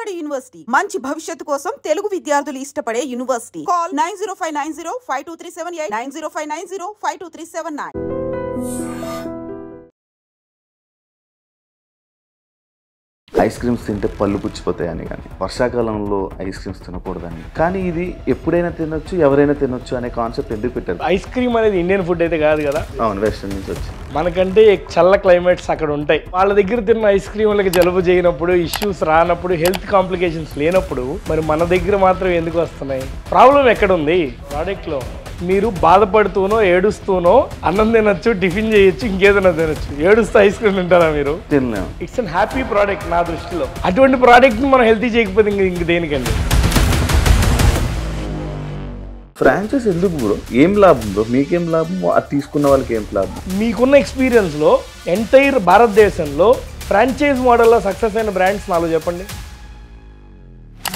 Tamil Nadu university మంచి భవిష్యత్తు కోసం తెలుగు విద్యార్థులు ఇష్టపడే యూనివర్సిటీ. కాల్ 9059052378 9059052379. ఐస్ క్రీమ్స్ తింటే పళ్ళు పుచ్చిపోతాయని కానీ వర్షాకాలంలో ఐస్ క్రీమ్స్ తినకూడదని కానీ ఇది ఎప్పుడైనా తినొచ్చు ఎవరైనా తినొచ్చు అనే కాన్సెప్ట్ ఎందుకు పెట్టారు? ఐస్ క్రీమ్ అనేది ఇండియన్ ఫుడ్ అయితే కాదు కదా. అవును, వెస్టర్న్ నుంచి వచ్చి మనకంటే చల్ల క్లైమేట్స్ అక్కడ ఉంటాయి. వాళ్ళ దగ్గర తిన్న ఐస్ క్రీమ్లకి జలుబు చేయనప్పుడు, ఇష్యూస్ రానప్పుడు, హెల్త్ కాంప్లికేషన్స్ లేనప్పుడు మరి మన దగ్గర మాత్రం ఎందుకు వస్తున్నాయి? ప్రాబ్లం ఎక్కడుంది? ప్రోడక్ట్లో. మీరు బాధపడుతూనో ఏడుస్తూనో అన్నం తినొచ్చు, టిఫిన్ చేయొచ్చు, ఇంకేదైనా తినొచ్చు. ఏడుస్తూ ఐస్ క్రీమ్ తింటారా మీరు? తినలేము. ఇట్స్ అన్ హ్యాపీ ప్రోడక్ట్ నా దృష్టిలో. అటువంటి ప్రోడక్ట్ని మనం హెల్తీ చేయకపోతే ఇంక దేనికండి? ఫ్రాంచైజ్ ఎందుకు బ్రో? ఏం లాభం బ్రో? మీకేం లాభం? అది తీసుకున్న వాళ్ళకి ఏం లాభం? మీకున్న ఎక్స్పీరియన్స్లో ఎంటైర్ భారతదేశంలో ఫ్రాంచైజ్ మోడల్లో సక్సెస్ అయిన బ్రాండ్స్ నాలుగు చెప్పండి.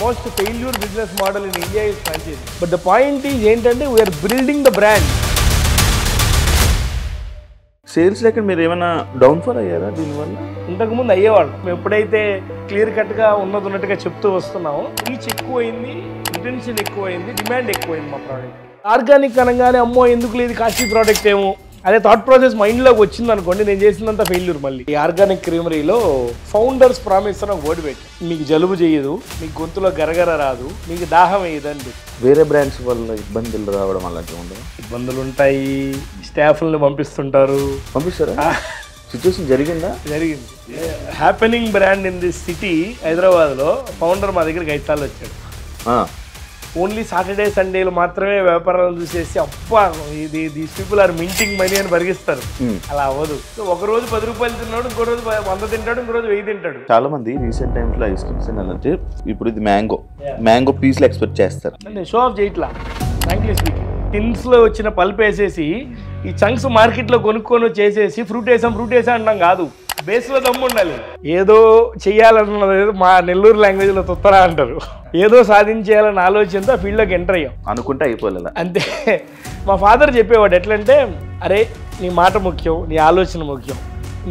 Most failure business model in India is franchise. But the point is ఏంటంటే we are building the brand. Sales లెక్క మీరు ఏమైనా డౌన్ఫాల్ అయ్యారా దీనివల్ల? ఇంతకుముందు అయ్యేవాళ్ళు. మేము ఎప్పుడైతే క్లియర్ కట్గా ఉన్నట్టుగా చెప్తూ వస్తున్నామో రీచ్ ఎక్కువైంది, రిటెన్షన్ ఎక్కువైంది, డిమాండ్ ఎక్కువైంది మా ప్రోడక్ట్. ఆర్గానిక్ అనగానే అమ్మో ఎందుకు లేదు కాస్ట్లీ ప్రోడక్ట్ ఏమో అదే థాట్ ప్రాసెస్ మైండ్లోకి వచ్చింది అనుకోండి, నేను చేసినంత ఫెయిల్యూర్. మళ్ళీ ఈ ఆర్గానిక్ క్రీమరీలో ఫౌండర్స్ ప్రామిస్ అని ఒక వర్డ్ పెట్టి, మీకు జలుబు చేయదు, మీకు గొంతులో గరగర రాదు, మీకు దాహం వేయదండి. వేరే బ్రాండ్స్ వల్ల ఇబ్బందులు రావడం అలాంటివి ఉండదు? ఇబ్బందులు ఉంటాయి. స్టాఫ్లను పంపిస్తుంటారు. పంపిస్తారా? సిచ్యువేషన్ జరిగిందా? జరిగింది. Happening brand in this city హైదరాబాద్లో ఫౌండర్ మా దగ్గరికి 5 సార్లు వచ్చాడు. ఓన్లీ సాటర్డే సండేలు మాత్రమే వ్యాపారాలను చూసేసి అబ్బా ఇది these people are minting money అని పరిగిస్తారు. అలా అవ్వదు. ఒక రోజు 10 రూపాయలు తిన్నాడు, ఇంకో రోజు 100 తింటాడు, ఇంకో రోజు 1000 తింటాడు. చాలా మంది రీసెంట్ టైమ్స్ లో ఐస్ క్రీమ్స్ తినాలంటే ఇప్పుడు ఇది మ్యాంగో పీస్లు ఎక్స్పెక్ట్ చేస్తారు. నేను షో ఆఫ్ చేయట్లా, ఫ్రాంక్లీ స్పీకింగ్. టిన్స్ లో వచ్చిన పల్ప్ వేసేసి ఈ చంక్స్ మార్కెట్లో కొనుక్కొని చేసేసి ఫ్రూట్ వేసా అంటాం కాదు. బేస్లో దమ్ము ఉండాలి. ఏదో చెయ్యాలన్నది మా నెల్లూరు లాంగ్వేజ్లో తొత్తరా అంటారు. ఏదో సాధించేయాలన్న ఆలోచనతో ఆ ఫీల్డ్లోకి ఎంటర్ అయ్యాం. అనుకుంటే అయిపోలేదు అంతే. మా ఫాదర్ చెప్పేవాడు ఎట్లంటే, అరే నీ మాట ముఖ్యం, నీ ఆలోచన ముఖ్యం.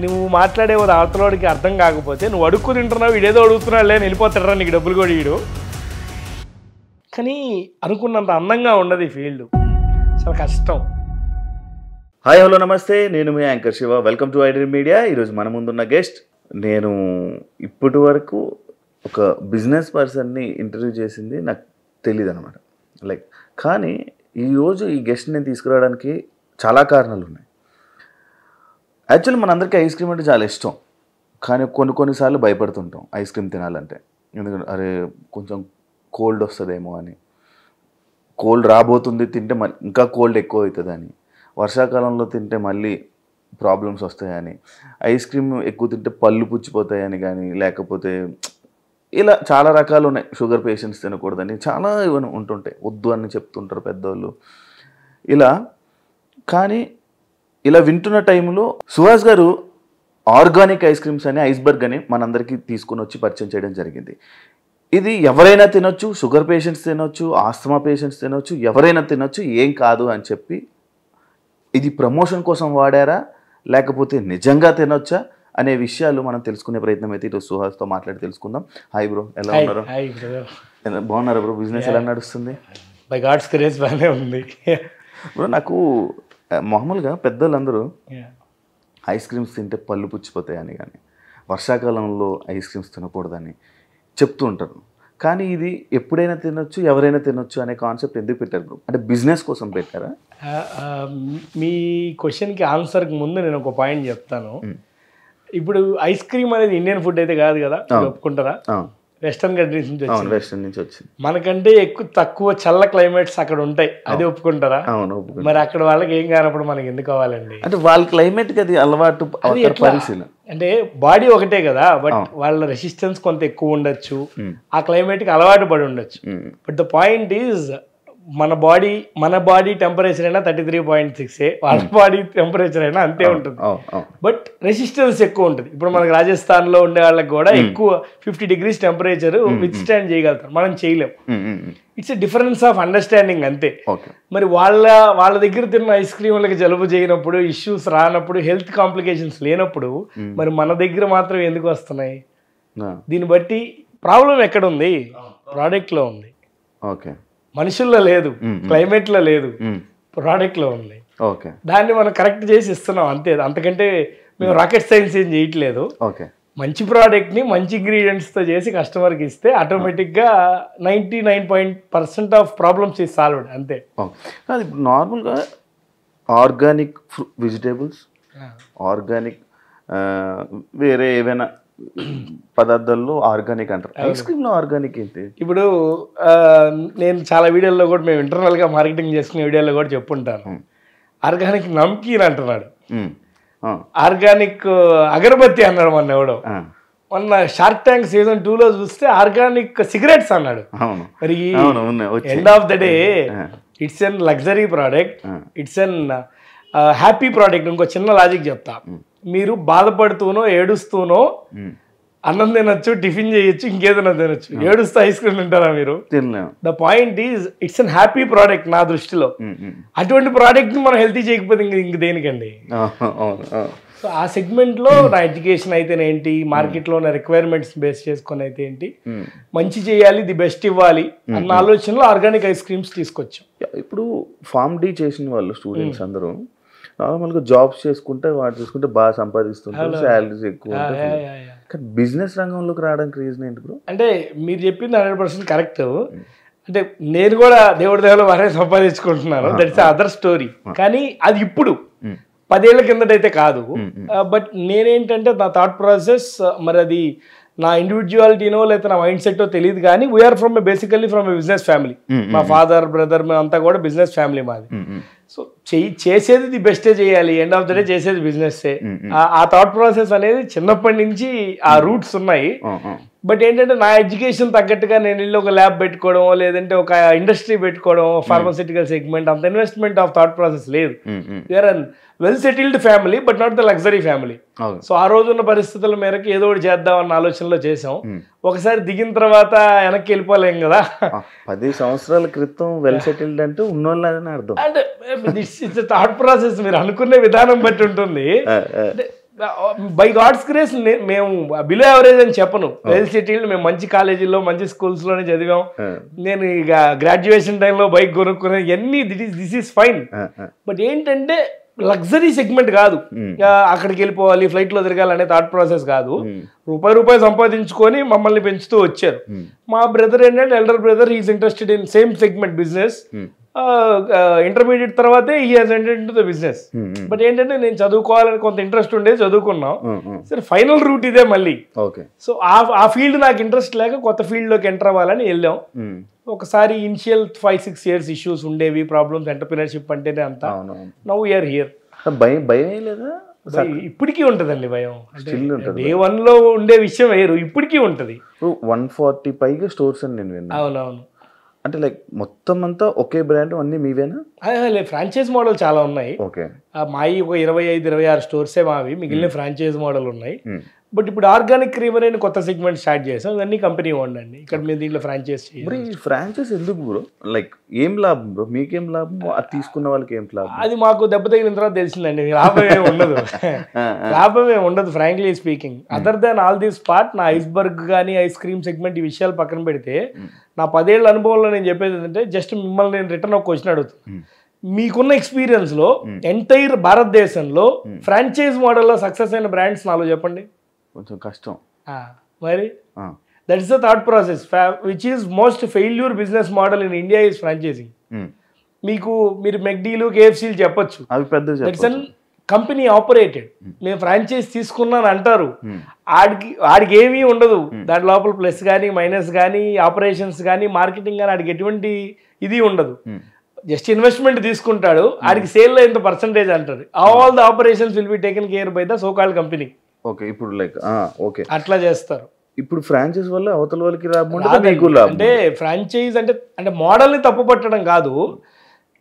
నువ్వు మాట్లాడేవాడు అవతలవాడికి అర్థం కాకపోతే నువ్వు అడుక్కు తింటున్నావు, వీడేదో అడుగుతున్నాడు లేని వెళ్ళిపోతాడరా, నీకు డబ్బులు కూడా వీడు. కానీ అనుకున్నంత అందంగా ఉండదు ఈ ఫీల్డ్, చాలా కష్టం. హాయ్ హలో నమస్తే, నేను మీ anchor Shiva. Welcome to iDream Media. ఈరోజు మన ముందున్న గెస్ట్, నేను ఇప్పటి వరకు ఒక బిజినెస్ పర్సన్ని ఇంటర్వ్యూ చేసింది నాకు తెలియదు అనమాట. కానీ ఈరోజు ఈ గెస్ట్ నేను తీసుకురావడానికి చాలా కారణాలు ఉన్నాయి. యాక్చువల్లీ మనందరికీ ఐస్ క్రీమ్ అంటే చాలా ఇష్టం, కానీ కొన్నిసార్లు భయపడుతుంటాం ఐస్ క్రీమ్ తినాలంటే. ఎందుకంటే అరే కొంచెం కోల్డ్ వస్తుందేమో అని, కోల్డ్ రాబోతుంది తింటే ఇంకా కోల్డ్ ఎక్కువ అవుతుందని, వర్షాకాలంలో తింటే మళ్ళీ ప్రాబ్లమ్స్ వస్తాయని, ఐస్ క్రీమ్ ఎక్కువ తింటే పళ్ళు పుచ్చిపోతాయని కానీ, లేకపోతే ఇలా చాలా రకాలు ఉన్నాయి. షుగర్ పేషెంట్స్ తినకూడదని చాలా ఇవన్నీ ఉంటుంటాయి, వద్దు అని చెప్తుంటారు పెద్దవాళ్ళు ఇలా. కానీ ఇలా వింటున్న టైంలో సుహాస్ గారు ఆర్గానిక్ ఐస్ క్రీమ్స్ అని, ఐస్బర్గ్ అని మనందరికీ తీసుకుని వచ్చి పరిచయం చేయడం జరిగింది. ఇది ఎవరైనా తినొచ్చు, షుగర్ పేషెంట్స్ తినొచ్చు, ఆస్తమా పేషెంట్స్ తినొచ్చు, ఎవరైనా తినొచ్చు, ఏం కాదు అని చెప్పి. ఇది ప్రమోషన్ కోసం వాడారా లేకపోతే నిజంగా తినొచ్చా అనే విషయాలు మనం తెలుసుకునే ప్రయత్నం అయితే ఈరోజు సుహాస్తో మాట్లాడి తెలుసుకుందాం. హాయ్ బ్రో, ఎలా ఉన్నారు? బాగున్నారా బ్రో? బిజినెస్ ఎలా నడుస్తుంది? బై గాడ్స్ గ్రేస్ బాగానే ఉంది బ్రో. నాకు మామూలుగా పెద్దోళ్ళందరూ ఐస్ క్రీమ్స్ తింటే పళ్ళు పుచ్చిపోతాయని కానీ, వర్షాకాలంలో ఐస్ క్రీమ్స్ తినకూడదని చెప్తూ ఉంటారు. కానీ ఇది ఎప్పుడైనా తినొచ్చు, ఎవరైనా తినొచ్చు అనే కాన్సెప్ట్ ఎందుకు పెట్టారు బ్రో? అంటే బిజినెస్ కోసం పెట్టారా? మీ క్వశ్చన్కి ఆన్సర్కి ముందు నేను ఒక పాయింట్ చెప్తాను. ఇప్పుడు ఐస్ క్రీమ్ అనేది ఇండియన్ ఫుడ్ అయితే కాదు కదా, ఒప్పుకుంటారా? వెస్టర్న్ కంట్రీస్ నుంచి వచ్చింది. వెస్టర్న్ నుంచి వచ్చింది. మనకంటే తక్కువ చల్ల క్లైమేట్స్ అక్కడ ఉంటాయి, అది ఒప్పుకుంటారా? అవును. మరి అక్కడ వాళ్ళకి ఏం కానప్పుడు మనకి ఎందుకు కావాలండి? అంటే వాళ్ళ క్లైమేట్కి అది అలవాటు. అంటే బాడీ ఒకటే కదా, బట్ వాళ్ళ రెసిస్టెన్స్ కొంత ఎక్కువ ఉండొచ్చు, ఆ క్లైమేట్కి అలవాటు పడి ఉండొచ్చు. బట్ ద పాయింట్ ఈజ్ మన బాడీ టెంపరేచర్ అయినా 33.6, వాళ్ళ బాడీ టెంపరేచర్ అయినా అంతే ఉంటుంది. బట్ రెసిస్టెన్స్ ఎక్కువ ఉంటుంది. ఇప్పుడు మనకి రాజస్థాన్లో ఉండే వాళ్ళకి కూడా ఎక్కువ 50 degrees టెంపరేచర్ విత్ స్టాండ్ చేయగలుగుతారు, మనం చేయలేం. It's a difference of understanding అంతే. మరి వాళ్ళ దగ్గర తిన్న ఐస్ క్రీమ్లకి జలుబు చేయనప్పుడు, ఇష్యూస్ రానప్పుడు, హెల్త్ కాంప్లికేషన్స్ లేనప్పుడు మరి మన దగ్గర మాత్రం ఎందుకు వస్తున్నాయి? దీన్ని బట్టి ప్రాబ్లం ఎక్కడ ఉంది? ప్రోడక్ట్లో ఉంది, ఓకే, మనుషుల్లో లేదు, క్లైమేట్లో లేదు, ప్రోడక్ట్లో ఉంది. ఓకే, దాన్ని మనం కరెక్ట్ చేసి ఇస్తున్నాం అంతే. అంతకంటే మేము రాకెట్ సైన్స్ ఏం చేయట్లేదు. ఓకే, మంచి ప్రోడక్ట్ని మంచి ఇంగ్రీడియంట్స్తో చేసి కస్టమర్కి ఇస్తే ఆటోమేటిక్గా 99% ఆఫ్ ప్రాబ్లమ్స్ ఈజ్ సాల్వ్డ్ అంతే. అది ఇప్పుడు నార్మల్గా ఆర్గానిక్ వెజిటేబుల్స్, ఆర్గానిక్ వేరే ఏవైనా పదార్థాల్లో ఆర్గానిక్ అంటారు. ఐస్ క్రీమ్లో ఆర్గానిక్ ఏంటి? ఇప్పుడు నేను చాలా వీడియోల్లో కూడా మేము ఇంటర్నల్గా మార్కెటింగ్ చేసుకునే వీడియోలో కూడా చెప్పుంటాను. ఆర్గానిక్ నమ్కీన్ అంటున్నాడు, ఆర్గానిక్ అగరబత్తి అన్నాడు మొన్న ఎవడో. మొన్న షార్క్ ట్యాంక్ సీజన్ 2లో చూస్తే ఆర్గానిక్ సిగరెట్స్ అన్నాడు. మరి end of the day it's an luxury product, it's an happy product. ఇంకో చిన్న లాజిక్ చెప్తా. మీరు బాధపడుతూనో ఏడుస్తూనో అన్నం తినొచ్చు, టిఫిన్ చేయొచ్చు, ఇంకేదైనా తినొచ్చు. ఏడుస్తూ ఐస్ క్రీమ్ తింటారా మీరు? The point is it's an happy product నా దృష్టిలో. అటువంటి ప్రోడక్ట్ మనం హెల్తీ చేయకపోతే ఇంక దేనికండి? సో ఆ సెగ్మెంట్లో నా ఎడ్యుకేషన్ అయితేనేంటి, మార్కెట్లో ఉన్న రిక్వైర్మెంట్స్ బేస్ చేసుకొని అయితే ఏంటి, మంచి చేయాలి, ది బెస్ట్ ఇవ్వాలి అన్న ఆలోచనలో ఆర్గానిక్ ఐస్ క్రీమ్స్ తీసుకొచ్చాం. ఇప్పుడు ఫార్మ్ డి చేసిన వాళ్ళు స్టూడెంట్స్ అందరూ నార్మల్గా జాబ్స్ చేసుకుంటే వాటి చూసుకుంటే బాగా సంపాదిస్తుంటారు, శాలరీస్ ఎక్కువ ఉంటాయి. కానీ బిజినెస్ రంగంలోకి రావడానికి రీజన్ ఏంటి బ్రో? అంటే మీరు చెప్పింది 100% కరెక్ట్. అంటే నేను కూడా దేవుడి దేవుడు వారే సంపాదించుకుంటున్నాను, దట్స్ అదర్ స్టోరీ. కానీ అది ఇప్పుడు 10 ఏళ్ల కిందటైతే కాదు. బట్ నేనేంటంటే నా థాట్ ప్రాసెస్, మరి అది నా ఇండివిజువాలిటీనో లేదా నా మైండ్ సెట్టో తెలియదు, కానీ we are basically from a business family. మా ఫాదర్, బ్రదర్ అంతా కూడా బిజినెస్ ఫ్యామిలీ మాది. సో చేసేది ది బెస్టే చేయాలి, ఎండ్ ఆఫ్ ద డే చేసేది బిజినెస్సే. ఆ థాట్ ప్రాసెస్ అనేది చిన్నప్పటి నుంచి ఆ రూట్స్ ఉన్నాయి. బట్ ఏంటంటే నా ఎడ్యుకేషన్ తగ్గట్టుగా నేను ఇల్లు ఒక ల్యాబ్ పెట్టుకోవడం, లేదంటే ఒక ఇండస్ట్రీ పెట్టుకోవడం, ఫార్మాసిటికల్ సెగ్మెంట్, అంత ఇన్వెస్ట్మెంట్ ఆఫ్ థాట్ ప్రాసెస్ లేదు. We are an well settled family but not the luxury family. So ఆ రోజున్న పరిస్థితుల మేరకు ఏదో ఒకటి చేద్దామన్న ఆలోచనలో చేసాం. ఒకసారి దిగిన తర్వాత వెనక్కి వెళ్ళిపోలేం కదా. 10 సంవత్సరాల క్రితం వెల్ సెటిల్డ్ అంటే ఉన్నోళ్ళని అర్థం. అంటే ఇట్స్ థాట్ ప్రాసెస్, మీరు అనుకునే విధానం బట్టి ఉంటుంది. బై గాడ్స్ గ్రేస్ మేము బిలో యావరేజ్ అని చెప్పను, వెల్ సెటిల్డ్. మేము మంచి కాలేజీల్లో మంచి స్కూల్స్లోనే చదివాం. నేను ఇక గ్రాడ్యుయేషన్ టైంలో బైక్ కొనుక్కునే ఇవన్నీ దిస్ ఈస్ ఫైన్. బట్ ఏంటంటే లగ్జరీ సెగ్మెంట్ కాదు, అక్కడికి వెళ్ళిపోవాలి, ఫ్లైట్లో తిరగాలనే థాట్ ప్రాసెస్ కాదు. రూపాయి సంపాదించుకొని మమ్మల్ని పెంచుతూ వచ్చారు. మా బ్రదర్ ఏంటంటే elder brother, he is interested in same segment business. Intermediate తర్వాతే he has entered into the business. But ఏంటంటే నేను చదువుకోవాలని కొంత ఇంట్రెస్ట్ ఉండేది, చదువుకున్నాం. సరే ఫైనల్ రూట్ ఇదే మళ్ళీ. సో ఆ ఫీల్డ్ నాకు ఇంట్రెస్ట్ లేక కొత్త ఫీల్డ్లోకి ఎంటర్ అవ్వాలని వెళ్ళాం. ఒకసారి ఇనిషియల్ 5-6 years ఇష్యూస్ ఉండేవి, ప్రాబ్లమ్స్, ఎంటర్‌ప్రెన్యూర్‌షిప్ అంటేనే అంతా. Now we are here. భయం లేదా? ఇప్పటికీ ఉంటుందండి భయం. డే 1లో ఉండే విషయం వేరు, ఇప్పటికీ ఉంటుంది. 140 పైగా స్టోర్స్ అని నేను విన్నాను. అవునవును. అంటే లైక్ మొత్తం అంతా ఒకే బ్రాండ్ అన్ని మీవేనా? లేదు, ఫ్రాంచైజ్ మోడల్ చాలా ఉన్నాయి. ఓకే, మావి ఒక 25-26 స్టోర్సే మావి, మిగిలిన ఫ్రాంచైజ్ మోడల్ ఉన్నాయి. బట్ ఇప్పుడు ఆర్గానిక్ క్రీమర్ అని కొత్త సెగ్మెంట్ స్టార్ట్ చేసాం. ఇవన్నీ కంపెనీ ఓన్డ్ అండి. ఇక్కడ మేము దీంట్లో ఫ్రాంచైజ్ చేయాలి. ఈ ఫ్రాంచైజ్ ఎందుకు బ్రో? లైక్ ఏం లాభం బ్రో? మీకేం లాభం? అది తీసుకున్న వాళ్ళకి ఏం లాభం? అది మాకు దెబ్బ తగిలిన తర్వాత తెలిసిందండి. లాభమే ఉండదు, లాభమే ఉండదు frankly speaking. Other than all this part, నా ఐస్బర్గ్ కానీ ఐస్ క్రీమ్ సెగ్మెంట్ ఈ విషయాలు పక్కన పెడితే, నా 10 ఏళ్ళ అనుభవంలో నేను చెప్పేది ఏంటంటే, జస్ట్ మిమ్మల్ని నేను రిటర్న్ ఒక క్వశ్చన్ అడుగుతాను. మీకున్న ఎక్స్పీరియన్స్లో ఎంటైర్ భారతదేశంలో ఫ్రాంచైజ్ మోడల్లో సక్సెస్ అయిన బ్రాండ్స్ 4 చెప్పండి. కొంచెం కష్టం మరి. That is the thought process which is most failure business model in India is franchising. మీరు మెక్డీలు, కేఎఫ్సీలు చెప్పొచ్చు, అవి పెద్ద దట్స్ అన్ కంపెనీ ఆపరేటెడ్. నేను ఫ్రాంచైజ్ తీసుకున్నాను అంటారు, ఆడికి ఏమీ ఉండదు దాని లోపల. ప్లస్ కానీ మైనస్ కానీ ఆపరేషన్స్ కానీ మార్కెటింగ్ కానీ ఆడికి ఎటువంటి ఇది ఉండదు. జస్ట్ ఇన్వెస్ట్మెంట్ తీసుకుంటాడు, ఆడికి సేల్లో ఎంత పర్సంటేజ్ అంటారు. All the operations will be taken care bye the so called company. Okay, ఇప్పుడు లైక్ ఓకే అట్లా చేస్తారు. ఇప్పుడు ఫ్రాంచైజ్ వల్ల అవతల వాళ్ళకి లాభం అంటే ఫ్రాంచైజ్ అంటే మోడల్ని తప్పు పట్టడం కాదు.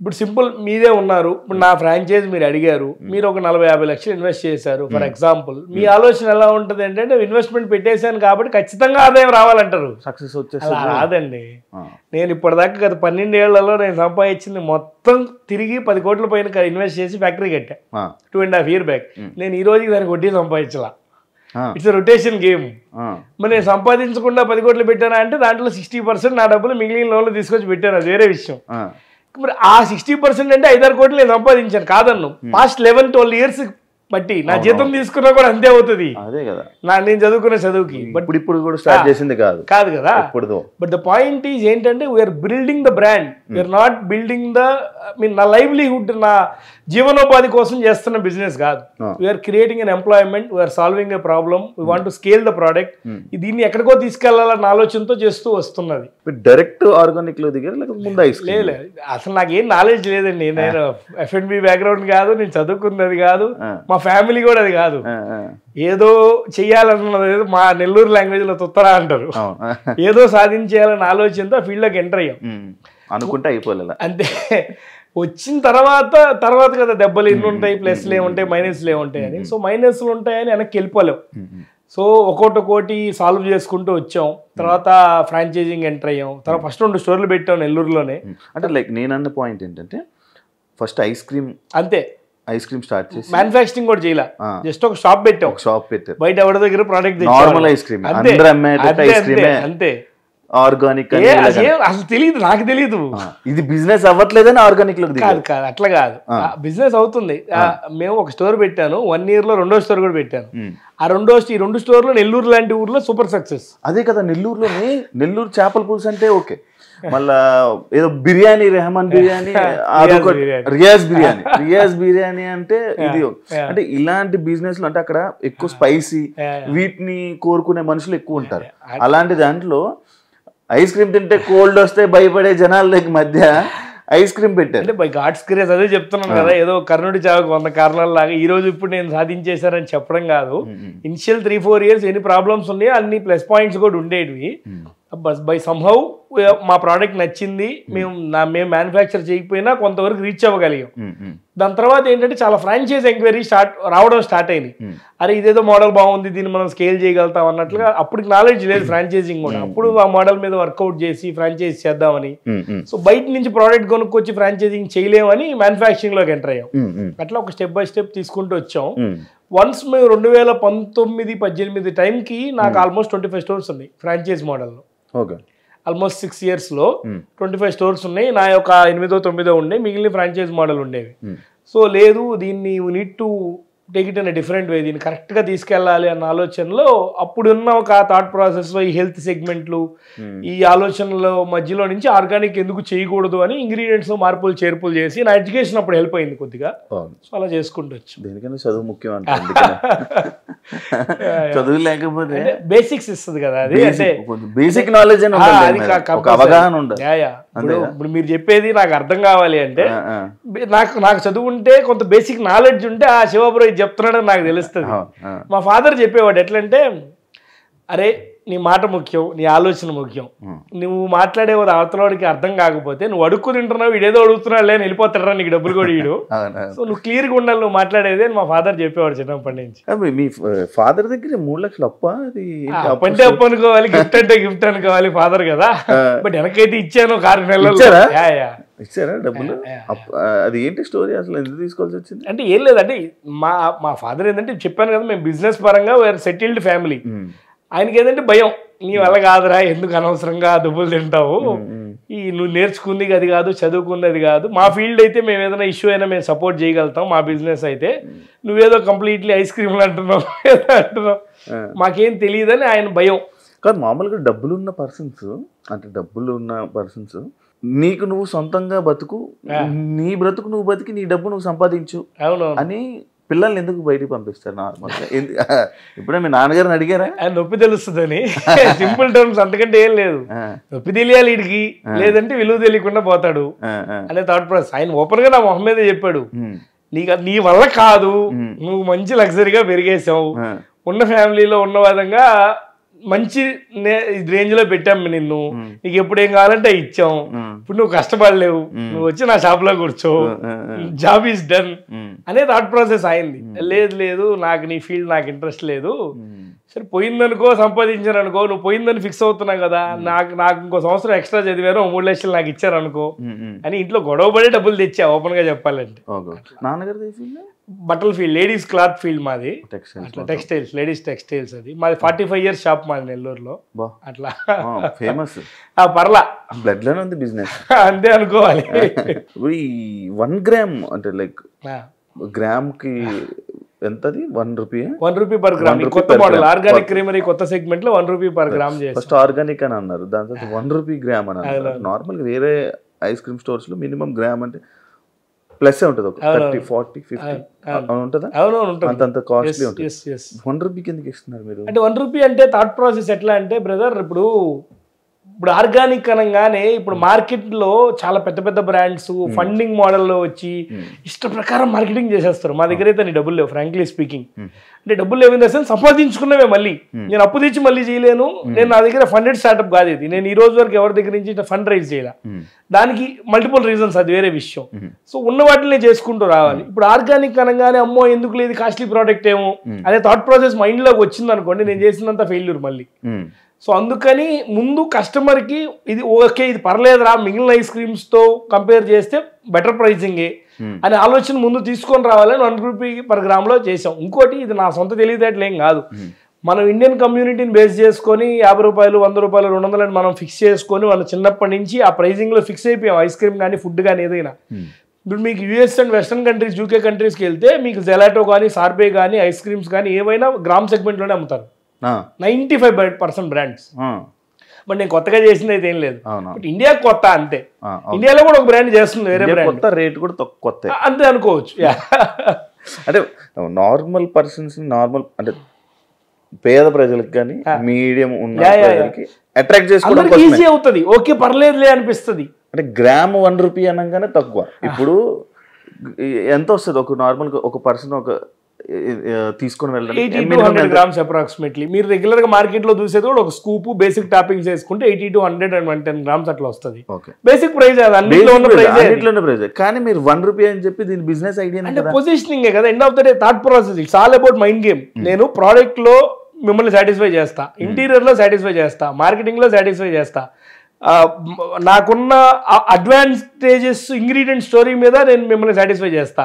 ఇప్పుడు సింపుల్, మీరే ఉన్నారు, ఇప్పుడు నా ఫ్రాంచైజ్ మీరు అడిగారు, మీరు ఒక 40-50 లక్షలు ఇన్వెస్ట్ చేశారు ఫర్ ఎగ్జాంపుల్. మీ ఆలోచన ఎలా ఉంటుంది అంటే, ఇన్వెస్ట్మెంట్ పెట్టేశాను కాబట్టి ఖచ్చితంగా ఆదాయం రావాలంటారు. సక్సెస్ వచ్చేసి రాదండి. నేను ఇప్పటిదాకా గత 12 ఏళ్లలో నేను సంపాదించింది మొత్తం తిరిగి 10 కోట్ల పైన ఇన్వెస్ట్ చేసి ఫ్యాక్టరీ కట్టా 2.5 years బ్యాక్. నేను ఈ రోజుకి దానికి వడ్డీ సంపాదించలా. It's rotation game. మరి నేను సంపాదించకుండా 10 కోట్లు పెట్టానా అంటే దాంట్లో 60% నా డబ్బులు మిగిలిన లోన్లు తీసుకొచ్చి పెట్టాను, అది వేరే విషయం. మరి ఆ 60% అంటే 5-6 కోట్లు నేను సంపాదించాను కాదన్ను. పాస్ట్ 11-12 ఇయర్స్ బట్టి నా జీతం తీసుకున్నా కూడా అంతే అవుతుంది. అదే కదా నేను చదువుకునే చదువుకి. బట్ ఇప్పుడు కూడా స్టార్ట్ చేసింది కాదు కదా. బట్ ద పాయింట్ ఈజ్ ఏంటంటే we are building the brand, we are not building the నా లైవ్లీహుడ్, నా జీవనోపాధి కోసం చేస్తున్న బిజినెస్ కాదు. We are creating an employment, we are solving a problem, we want to scale the product. దీన్ని ఎక్కడికో తీసుకెళ్లాలన్న ఆలోచనతో చేస్తూ వస్తున్నది. డైరెక్ట్ ఆర్గానిక్ లో దిగారు ముందు లేదు, అసలు నాకేం నాలెడ్జ్ లేదండి. నేను F&B బ్యాక్గ్రౌండ్ కాదు, నేను చదువుకున్నది కాదు, మా ఫ్యామిలీ కూడా అది కాదు. ఏదో చెయ్యాలన్నది మా నెల్లూరు లాంగ్వేజ్ లో తుత్తరా అంటారు. ఏదో సాధించేయాలన్న ఆలోచనతో ఆ ఫీల్డ్ లోకి ఎంటర్ అయ్యాం. అనుకుంటే అయిపోలేదు అంతే. వచ్చిన తర్వాత కదా దెబ్బలు ఎన్ని ఉంటాయి, ప్లస్లు ఏముంటాయి, మైనస్లు ఏముంటాయి అని. సో మైనస్లు ఉంటాయని వెనక్కి వెళ్ళిపోలేం. సో ఒక్కోటి సాల్వ్ చేసుకుంటూ వచ్చాం. తర్వాత ఫ్రాంచైజింగ్ ఎంటర్ అయ్యాం. తర్వాత ఫస్ట్ 2 స్టోర్లు పెట్టాం నెల్లూరులోనే. అంటే లైక్ నేను అన్న పాయింట్ ఏంటంటే ఫస్ట్ ఐస్ క్రీమ్ స్టార్ట్ చేసి మ్యానుఫ్యాక్చరింగ్ కూడా చేయాల, జస్ట్ ఒక షాప్ పెట్టాం. బయట ఎవరి దగ్గర ప్రోడక్ట్ నార్మల్ ఐస్ క్రీమ్ అంతే. ఆర్గానిక్ అసలు తెలియదు, నాకు తెలియదు ఇది బిజినెస్ అవ్వట్లేదని ఆర్గానిక్ లో కాదు. అట్లా కాదు, బిజినెస్ అవుతుంది. మేము ఒక స్టోర్ పెట్టాను, 1 year లో 2వ స్టోర్ కూడా పెట్టాను. ఆ 2 స్టోర్లు నెల్లూరు లాంటి ఊర్లో సూపర్ సక్సెస్. అదే కదా నెల్లూరు చేపల పులుసు అంటే ఓకే, మళ్ళా ఏదో బిర్యానీ రెహమాన్ బిర్యానీ, రియాజ్ బిర్యానీ అంటే ఇది. అంటే ఇలాంటి బిజినెస్ లో అంటే అక్కడ ఎక్కువ స్పైసీ వీటిని కోరుకునే మనుషులు ఎక్కువ ఉంటారు. అలాంటి దాంట్లో ఐస్ క్రీమ్ తింటే కోల్డ్ వస్తే భయపడే జనాల మధ్య ఐస్ క్రీమ్ పెట్టారు. అంటే బై గాడ్స్ గ్రేస్ అదే చెప్తున్నాను కదా, ఏదో కర్ణుడి చావుకు 100 కారణాలు లాగా ఈ రోజు ఇప్పుడు నేను సాధించేశారని చెప్పడం కాదు. ఇనిషియల్ 3-4 years ఎన్ని ప్రాబ్లమ్స్ ఉన్నాయో అన్ని ప్లస్ పాయింట్స్ కూడా ఉండేవి. బై సమ్హౌ మా ప్రోడక్ట్ నచ్చింది, మేము మ్యానుఫ్యాక్చర్ చేయకపోయినా కొంతవరకు రీచ్ అవ్వగలిగాం. దాని తర్వాత ఏంటంటే చాలా ఫ్రాంచైజ్ ఎంక్వైరీ రావడం స్టార్ట్ అయింది. అరే ఇదేదో మోడల్ బాగుంది, దీన్ని మనం స్కేల్ చేయగలుగుతాం అన్నట్లుగా. అప్పటికి నాలెడ్జ్ లేదు ఫ్రాంచైజింగ్ కూడా. అప్పుడు ఆ మోడల్ మీద వర్కౌట్ చేసి ఫ్రాంచైజ్ చేద్దామని. సో బయట నుంచి ప్రోడక్ట్ కొనుక్కొచ్చి ఫ్రాంచైజింగ్ చేయలేమని మ్యానుఫ్యాక్చరింగ్ లోకి ఎంటర్ అయ్యాం. అట్లా ఒక స్టెప్ బై స్టెప్ తీసుకుంటూ వచ్చాం. వన్స్ మేము 2019-18 టైంకి నాకు ఆల్మోస్ట్ 25 స్టోర్స్ ఉన్నాయి ఫ్రాంచైజ్ మోడల్లో. ఆల్మోస్ట్ 6 years లో 25 స్టోర్స్ ఉన్నాయి. నా యొక్క 8-9 ఉండే, మిగిలిన ఫ్రాంచైజ్ మోడల్ ఉండేవి. సో లేదు, దీన్ని need to take it in different way, దీన్ని కరెక్ట్గా తీసుకెళ్ళాలి అన్న ఆలోచనలో అప్పుడున్న ఒక థాట్ ప్రాసెస్లో ఈ హెల్త్ సెగ్మెంట్లు ఈ ఆలోచనలో మధ్యలో నుంచి ఆర్గానిక్ ఎందుకు చేయకూడదు అని ఇంగ్రీడియంట్స్ మార్పులు చేర్పులు చేసి నా ఎడ్యుకేషన్ అప్పుడు హెల్ప్ అయింది కొద్దిగా. సో అలా చేసుకుంటూ వచ్చి దేనికైనా చదువు ముఖ్యం అంటే చదువు లేకపోతే బేసిక్స్ ఇస్తుంది కదా, అది అంటే బేసిక్ నాలెడ్జ్ అవగాహన ఉండదు. ఇప్పుడు మీరు చెప్పేది నాకు అర్థం కావాలి అంటే నాకు చదువు ఉంటే కొంత బేసిక్ నాలెడ్జ్ ఉంటే ఆ శివబ్రో ఇది చెప్తున్నాడని నాకు తెలుస్తుంది. మా ఫాదర్ చెప్పేవాడు ఎట్లంటే, అరే నీ మాట ముఖ్యం, నీ ఆలోచన ముఖ్యం. నువ్వు మాట్లాడే అవతలవాడికి అర్థం కాకపోతే నువ్వు అడుక్కు తింటున్నావు, వీడేదో అడుగుతున్నాడు లేని వెళ్ళిపోతాడరా, నీకు డబ్బులు కూడా వీడు. సో నువ్వు క్లియర్గా ఉండాలి నువ్వు మాట్లాడేది అని మా ఫాదర్ చెప్పేవాడు చిన్నప్పటి నుంచి. మీ ఫాదర్ దగ్గర 3 లక్షలు అప్ప? అది అప్పు అంటే అప్పు అనుకోవాలి, గిఫ్ట్ అంటే గిఫ్ట్ అనుకోవాలి ఫాదర్ కదా. బట్ వెనకైతే ఇచ్చాను 6 నెలలు. ఇచ్చారా డబ్బులు? అది ఏంటి స్టోరీ, అసలు ఎందుకు తీసుకోవాల్సి వచ్చింది? అంటే ఏం లేదంటే మా ఫాదర్ ఏంటంటే చెప్పాను కదా, మేము బిజినెస్ పరంగా వేర్ సెటిల్డ్ ఫ్యామిలీ. ఆయనకి ఏంటంటే భయం, నీ వల్ల కాదురా, ఎందుకు అనవసరంగా డబ్బులు తింటావు, ఈ నువ్వు నేర్చుకుంది అది కాదు, చదువుకుంది అది కాదు. మా ఫీల్డ్ అయితే మేము ఏదైనా ఇష్యూ అయినా మేము సపోర్ట్ చేయగలుగుతాం, మా బిజినెస్ అయితే నువ్వేదో కంప్లీట్లీ ఐస్ క్రీమ్లు అంటున్నావు మాకేం తెలియదని ఆయన భయం. కాదు, మామూలుగా డబ్బులున్న పర్సన్స్ నీకు నువ్వు సొంతంగా బతుకు, నీ బ్రతుకు నువ్వు బతికి, నీ డబ్బు నువ్వు సంపాదించు అని పిల్లల్ని ఎందుకు బయటికి పంపిస్తారు నార్మల్గా? ఇప్పుడే మీ నాన్నగారిని అడిగారా? నొప్పి తెలుస్తుందని. సింపుల్ టర్మ్స్, అంతకంటే ఏం లేదు. నొప్పి తెలియాలి వీడికి, లేదంటే విలువ తెలియకుండా పోతాడు అనే థాట్ ప్రాసెస్. ఆయన ఓపెన్ గా నా మొహం మీద చెప్పాడు, నీ వల్ల కాదు, నువ్వు మంచి లగ్జరీగా పెరిగేసావు, ఉన్న ఫ్యామిలీలో ఉన్న విధంగా మంచి రేంజ్ లో పెట్టాం నిన్ను, నీకు ఎప్పుడు ఏం కావాలంటే ఇచ్చాం, ఇప్పుడు నువ్వు కష్టపడలేవు, నువ్వు వచ్చి నా షాప్ లో కూర్చో, జాబ్ ఈస్ డన్ అనే థాట్ ప్రాసెస్ అయింది. లేదు నాకు నీ ఫీల్డ్ నాకు ఇంట్రెస్ట్ లేదు, సరే పోయిందనుకో సంపాదించాను అనుకో, నువ్వు పోయిందని ఫిక్స్ అవుతున్నావు కదా, నాకు ఇంకో సంవత్సరం ఎక్స్ట్రా చదివారు 3 లక్షలు నాకు ఇచ్చారు అనుకో అని ఇంట్లో గొడవ పడే డబ్బులు తెచ్చా ఓపెన్ గా చెప్పాలంటే. బట్టల ఫీల్డ్, లేడీస్ క్లాత్ ఫీల్డ్ మాది. టెక్స్టైల్స్ అట్లా టెక్స్టైల్స్, లేడీస్ టెక్స్టైల్స్. అది మాది 45 years షాప్ మాది నెల్లూరులో. అట్లా ఫేమస్. పర్లా బ్లడ్ లోనే ఉంది బిజినెస్. అంతే అనుకోవాలి. ఈ 1 gram అంటే లైక్ గ్రామ్ కి ఎంతది? 1 rupee. 1 rupee per gram. కొత్త మోడల్ ఆర్గానిక్ క్రీమరీ కొత్త సెగ్మెంట్ లో 1 rupee per gram చేస్తాం. ఫస్ట్ ఆర్గానిక్ అని అన్నారు, దాని తర్వాత 1 rupee గ్రామ్ అని అన్నారు. నార్మల్ గా వేరే ఐస్ క్రీమ్ స్టోర్స్ లో మినిమం గ్రామ్ అంటే ప్లస్ ఉంటుంది, ఒక 30, 40, 50 ఉంటుందా? అంత కాస్ట్లీ ఉంటుంది. 1 rupee కిందకి ఇస్తున్నారు మీరు అంటే. 1 rupee అంటే థాట్ ప్రాసెస్ ఎట్లా అంటే బ్రదర్, ఇప్పుడు ఆర్గానిక్ అనగానే ఇప్పుడు మార్కెట్ లో చాలా పెద్ద పెద్ద బ్రాండ్స్ ఫండింగ్ మోడల్లో వచ్చి ఇష్ట ప్రకారం మార్కెటింగ్ చేసేస్తారు. మా దగ్గర అయితే నీ డబ్బులు లేవు, ఫ్రాంక్లీ స్పీకింగ్. అంటే డబ్బులు లేవు ఇన్ ద సెన్స్ సంపాదించుకున్నవే. మళ్ళీ నేను అప్పు తెచ్చి మళ్ళీ చేయలేను. నేను నా దగ్గర ఫండెడ్ స్టార్ట్అప్ కాదు ఇది. నేను ఈ రోజు వరకు ఎవరి దగ్గర నుంచి ఫండ్ రైజ్ చేయాల. దానికి మల్టిపుల్ రీజన్స్, అది వేరే విషయం. సో ఉన్న వాటిని చేసుకుంటూ రావాలి. ఇప్పుడు ఆర్గానిక్ అనగానే అమ్మో ఎందుకు లేదు, కాస్ట్లీ ప్రోడక్ట్ ఏమో అనే థాట్ ప్రాసెస్ మైండ్ లోకి వచ్చింది అనుకోండి, నేను చేసినంత ఫెయిల్యూర్ మళ్ళీ. సో అందుకని ముందు కస్టమర్కి ఇది ఓకే, ఇది పర్లేదురా, మిగిలిన ఐస్ క్రీమ్స్తో కంపేర్ చేస్తే బెటర్ ప్రైజింగే అనే ఆలోచన ముందు తీసుకొని రావాలని 1 rupee per gram లో చేసాం. ఇంకోటి, ఇది నా సొంత తెలివితేటలు ఏం కాదు. మనం ఇండియన్ కమ్యూనిటీని బేస్ చేసుకొని 50 రూపాయలు, 100 రూపాయలు, 200 అని మనం ఫిక్స్ చేసుకొని వాళ్ళు చిన్నప్పటి నుంచి ఆ ప్రైజింగ్లో ఫిక్స్ అయిపోయాం. ఐస్ క్రీమ్ కానీ ఫుడ్ కానీ ఏదైనా. ఇప్పుడు మీకు US and western countries, UK కంట్రీస్కి వెళ్తే మీకు జెలాటో కానీ సార్బే కానీ ఐస్ క్రీమ్స్ కానీ ఏవైనా గ్రామ్ సెగ్మెంట్లోనే అమ్ముతారు. 95% బ్రాండ్స్. బట్ నేను కొత్తగా చేసింది అయితే ఏం లేదు. బట్ ఇండియా కొత్త అంతే. ఇండియాలో కూడా ఒక బ్రాండ్ చేస్తుంది, వేరే బ్రాండ్, రేట్ కూడా కొత్త అంతే అనుకోవచ్చు. అంటే నార్మల్ పర్సన్స్, నార్మల్ అంటే పేద ప్రజలకు కానీ మీడియం ఉన్న ప్రజలకి అట్రాక్ట్ చేసుకోవడం ఈజీ అవుతుంది. ఓకే పర్లేదులే అనిపిస్తుంది. అంటే గ్రామ్ 1 rupee అనగానే తక్కువ. ఇప్పుడు ఎంత వస్తుంది ఒక నార్మల్ ఒక పర్సన్ ఒక తీసుకొని వెళ్ళాలి? 80 to 100 grams అప్రాక్సిమేట్లీ. మీరు రెగ్యులర్ గా మార్కెట్ లో చూసేది కూడా ఒక స్కూప్ బేసిక్ టాపింగ్స్ వేసుకుంటే 80 to 100 and 110 grams అట్లా వస్తుంది. బేసిక్ ప్రైస్ అన్నిట్లో ఉన్న ప్రైస్. కానీ మీరు 1 rupee అని చెప్పి దీని బిజినెస్ ఐడియా అంటే పొజిషనింగ్ కదా. End of the day thought process, it's all about mind game. నేను ప్రోడక్ట్ లో మిమ్మల్ని సాటిస్ఫై చేస్తా, ఇంటీరియర్ లో సాటిస్ఫై చేస్తా, మార్కెటింగ్ లో సాటిస్ఫై చేస్తా. నాకున్న అడ్వాంటేజెస్ ఇంగ్రీడియంట్ స్టోరీ మీద నేను మిమ్మల్ని సాటిస్ఫై చేస్తా.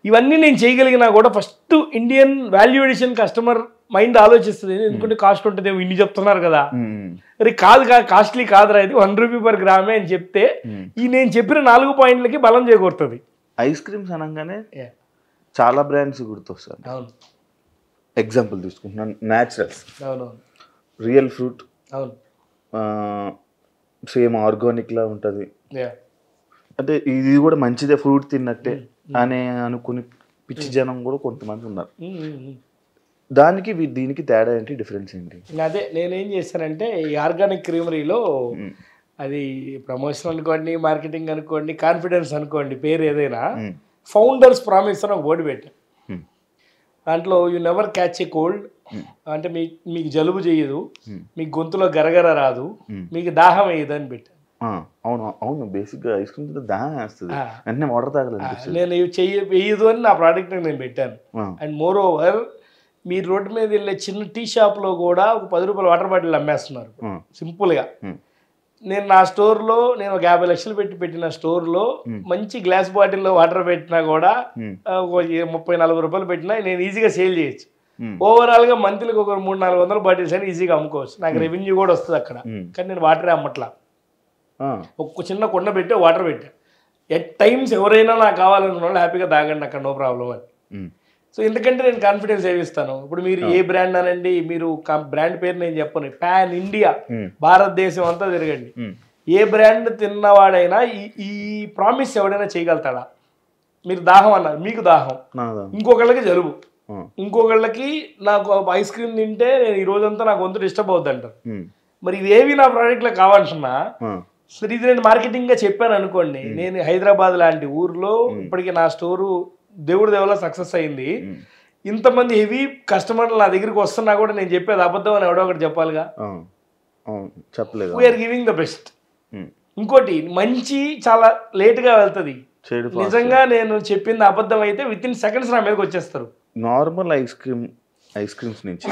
ఇవన్నీ నేను చేయగలిగినా కూడా first Indian value edition customer mind ఆలోచిస్తుంది. ఎందుకంటే కాస్ట్ ఉంటుంది, ఇన్ని చెప్తున్నారు కదా, అరే కాదు కాస్ట్లీ కాదురా, ఇది 1 rupee per gram అని చెప్తే ఈ నేను చెప్పిన 4 పాయింట్లకి బలం చేకూరుతుంది. ఐస్ క్రీమ్స్ అనగానే చాలా బ్రాండ్స్ గుర్తొస్తారు. అవును. ఎగ్జాంపుల్ తీసుకుంటున్నాను, న్యాచురల్స్, అవునవును, రియల్ ఫ్రూట్, అవును, సేమ్ ఆర్గానిక్ లా ఉంటుంది. అంటే ఇది కూడా మంచిదే, ఫ్రూట్ తిన్నట్టే అని అనుకుని పిచ్చి జనం కూడా కొంతమంది ఉన్నారు. దానికి దీనికి తేడా ఏంటి, డిఫరెన్స్ ఏంటి? అదే నేనేం చేశానంటే ఈ ఆర్గానిక్ క్రీమరీలో అది ప్రమోషన్ అనుకోండి, మార్కెటింగ్ అనుకోండి, కాన్ఫిడెన్స్ అనుకోండి, పేరు ఏదైనా, ఫౌండర్స్ ప్రామిస్ అని ఒక బోర్డు పెట్టాను. దాంట్లో you never catch a cold, అంటే మీకు జలుబు చేయదు, మీకు గొంతులో గరగర రాదు, మీకు దాహం వేయదు అని పెట్టాను. అవును అవును, బేసిక్ గా ఐస్ క్రీమ్ దాహం వేస్తుంది, వెంటనే వాటర్ తాగలేదు. నేను వేయదు అని నా ప్రోడక్ట్ నేను పెట్టాను. అండ్ మోర్ ఓవర్ మీరు రోడ్డు మీద వెళ్ళే చిన్న టీ షాప్ లో కూడా ఒక 10 రూపాయల వాటర్ బాటిల్ అమ్మేస్తున్నారు సింపుల్ గా. నేను నా స్టోర్లో నేను ఒక 50 లక్షలు పెట్టిన స్టోర్లో మంచి గ్లాస్ బాటిల్లో వాటర్ పెట్టినా కూడా 30-40 రూపాయలు పెట్టినా నేను ఈజీగా సేల్ చేయొచ్చు. ఓవరాల్ గా మంత్లీకి ఒక 300-400 బాటిల్స్ అని ఈజీగా అమ్ముకోవచ్చు. నాకు రెవెన్యూ కూడా వస్తుంది అక్కడ. కానీ నేను వాటరే అమ్మట్లా, ఒక చిన్న కొండ పెట్టే వాటర్ పెట్టా. ఎట్ టైమ్స్ ఎవరైనా నాకు కావాలనుకున్న వాళ్ళు హ్యాపీగా తాగండి అక్కడ, నో ప్రాబ్లం అని. సో ఎందుకంటే నేను కాన్ఫిడెన్స్ ఏమిస్తాను. ఇప్పుడు మీరు ఏ బ్రాండ్ అనండి, మీరు బ్రాండ్ పేరు నేను చెప్పను, పాన్ ఇండియా భారతదేశం అంతా తిరగండి, ఏ బ్రాండ్ తిన్నవాడైనా ఈ ప్రామిస్ ఎవడైనా చేయగలుగుతాడా? మీరు దాహం అన్నారు, మీకు దాహం, ఇంకొకళ్ళకి జలుబు, ఇంకొకళ్ళకి నాకు ఐస్ క్రీమ్ తింటే నేను ఈ రోజంతా నాకు వంతు డిస్టర్బ్ అవుద్ది అంటారు. మరి ఇవేవి నా ప్రోడక్ట్లో కావాలంటున్నా సరే ఇది నేను మార్కెటింగ్ గా చెప్పాను అనుకోండి. నేను హైదరాబాద్ లాంటి ఊర్లో ఇప్పటికీ నా స్టోరు దేవుడి దేవుల సక్సెస్ అయింది. ఇంతమంది హెవీ కస్టమర్లు నా దగ్గరికి వస్తున్నా కూడా నేను చెప్పేది అబద్ధం అని ఎవడో ఒకటి చెప్పాలిగా. చెప్పలేదు, వీఆర్ గివింగ్ ద బెస్ట్. ఇంకోటి మంచి చాలా లేట్గా వెళ్తుంది. నిజంగా నేను చెప్పింది అబద్ధం అయితే విత్ ఇన్ సెకండ్స్ నా మీదకి వచ్చేస్తారు. నార్మల్ ఐస్ క్రీమ్స్ నుంచి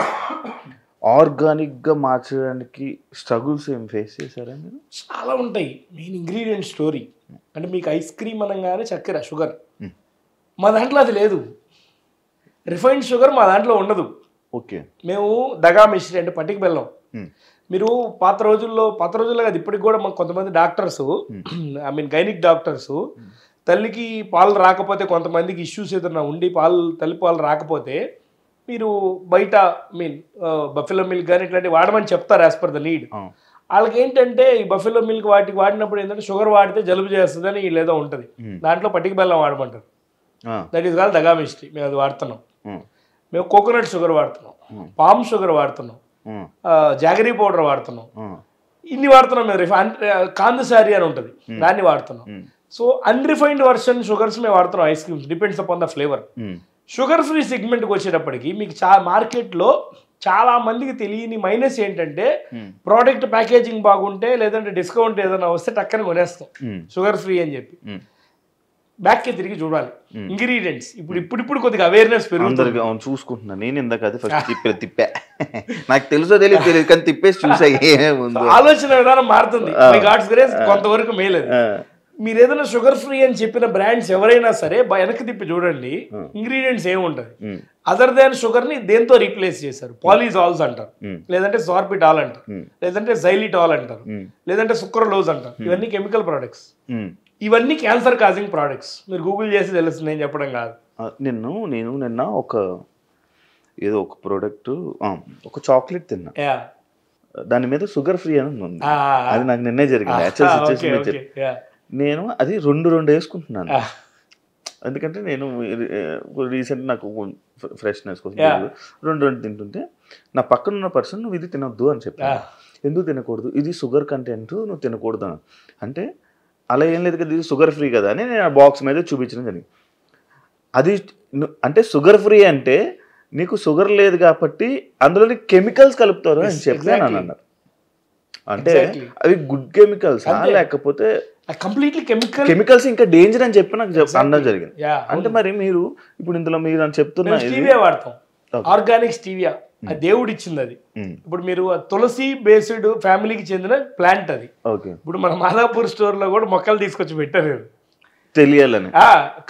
ఆర్గానిక్ గా మార్చడానికి స్ట్రగుల్స్ ఏం ఫేస్ చేశారా మీరు? చాలా ఉంటాయి. Main ingredient story. అంటే మీకు ఐస్ క్రీమ్ అనగానే చక్కెర, షుగర్, మా దాంట్లో అది లేదు. రిఫైన్డ్ షుగర్ మా దాంట్లో ఉండదు. ఓకే. మేము దగా మిశ్రీ అంటే పట్టిక బెల్లం. మీరు పాత రోజుల్లో కాదు ఇప్పటికి కూడా మాకు కొంతమంది doctors I mean gynaec doctors తల్లికి పాలు రాకపోతే కొంతమందికి ఇష్యూస్ ఏదైనా ఉండి తల్లి పాలు రాకపోతే మీరు బయట బఫెలో మిల్క్ కానీ ఇట్లాంటివి వాడమని చెప్తారు యాజ్ పర్ ద నీడ్. వాళ్ళకి ఏంటంటే ఈ బఫెలో మిల్క్ వాడినప్పుడు ఏంటంటే షుగర్ వాడితే జలుబు చేస్తుందని ఏదో ఉంటుంది, దాంట్లో పట్టిక బెల్లం వాడమంటారు. దట్ ఈస్ కాల్ దగా మిస్ట్రీ. మేము అది వాడుతున్నాం. మేము కోకోనట్ షుగర్ వాడుతున్నాం, పామ్ షుగర్ వాడుతున్నాం, జాగరీ పౌడర్ వాడుతున్నాం, ఇన్ని వాడుతున్నాం. మేము కాందసారి అని ఉంటుంది దాన్ని వాడుతున్నాం. సో అన్రిఫైన్డ్ వర్షన్ షుగర్స్ మేము వాడుతున్నాం. Ice creams depends upon the flavour. Sugar free సెగ్మెంట్కి వచ్చేటప్పటికి మీకు మార్కెట్లో చాలా మందికి తెలియని మైనస్ ఏంటంటే ప్రోడక్ట్ ప్యాకేజింగ్ బాగుంటే లేదంటే డిస్కౌంట్ ఏదైనా వస్తే టక్కని కొనేస్తాం షుగర్ ఫ్రీ అని చెప్పి. బ్యాక్కి తిరిగి చూడాలి ఇంగ్రీడియంట్స్. ఇప్పుడు కొద్దిగా అవేర్నెస్ పెరుగుతుంది. చూసుకుంటున్నాను నేను ఇందాక అది ఫస్ట్ తిప్పా నాకు తెలుసో తెలియదు కానీ తిప్పేసి చూసా. ఆలోచన విధానం మారుతుంది. గాడ్స్ గ్రేస్ కొంతవరకు మేలేదు. మీరు ఏదైనా షుగర్ ఫ్రీ అని చెప్పిన బ్రాండ్స్ ఎవరైనా సరే వెనక్కి తిప్పి చూడండి ఇంగ్రీడియంట్స్ ఏముంటది. అదర్ దాన్ షుగర్ ని దేంతో రీప్లేస్ చేశారు? పాలిజాల్స్ అంటారు, లేదంటే సార్బిటాల్ అంటారు, లేదంటే జైలిటాల్ అంటారు, లేదంటే సుక్రలోజ్ అంటారు. ఇవన్నీ కెమికల్ ప్రొడక్ట్స్. ఇవన్నీ క్యాన్సర్ కాజింగ్ ప్రొడక్ట్స్. మీరు గూగుల్ చేసి తెలుస్తుంది, నేను చెప్పడం కాదు. నేను నిన్న ఏదో ఒక ప్రోడక్ట్ ఒక చాక్లెట్ తిన్నా, దాని మీద షుగర్ ఫ్రీ అని ఉంది. అది నాకు నిన్నే జరిగింది. నేను అది రెండు వేసుకుంటున్నాను ఎందుకంటే నేను రీసెంట్ నాకు ఫ్రెష్నెస్ కోసం రెండు తింటుంటే నా పక్కన ఉన్న పర్సన్ నువ్వు ఇది తినొద్దు అని చెప్పాను. ఎందుకు తినకూడదు? ఇది షుగర్ కంటెంట్, నువ్వు తినకూడదు అని. అంటే అలా ఏం లేదు కదా, ఇది షుగర్ ఫ్రీ కదా అని నేను ఆ బాక్స్ మీద చూపించడం జరిగింది. అది అంటే షుగర్ ఫ్రీ అంటే నీకు షుగర్ లేదు కాబట్టి అందులో కెమికల్స్ కలుపుతారు అని చెప్పాను అని అన్నారు. అంటే అవి గుడ్ కెమికల్స్ లేకపోతే కంప్లీట్లీ కెమికల్స్ ఇంకా డేంజర్ అని చెప్పి నాకు అనడం జరిగింది. అంటే మరి మీరు ఇప్పుడు ఇందులో మీరు అని చెప్తున్నా స్టీవియా వాడతాం, ఆర్గానిక్ స్టీవియా. అది దేవుడు ఇచ్చింది. అది ఇప్పుడు మీరు తులసి బేస్డ్ ఫ్యామిలీకి చెందిన ప్లాంట్ అది. ఇప్పుడు మన మాదాపూర్ స్టోర్ లో కూడా మొక్కలు తీసుకొచ్చి పెట్టారు తెలియాలని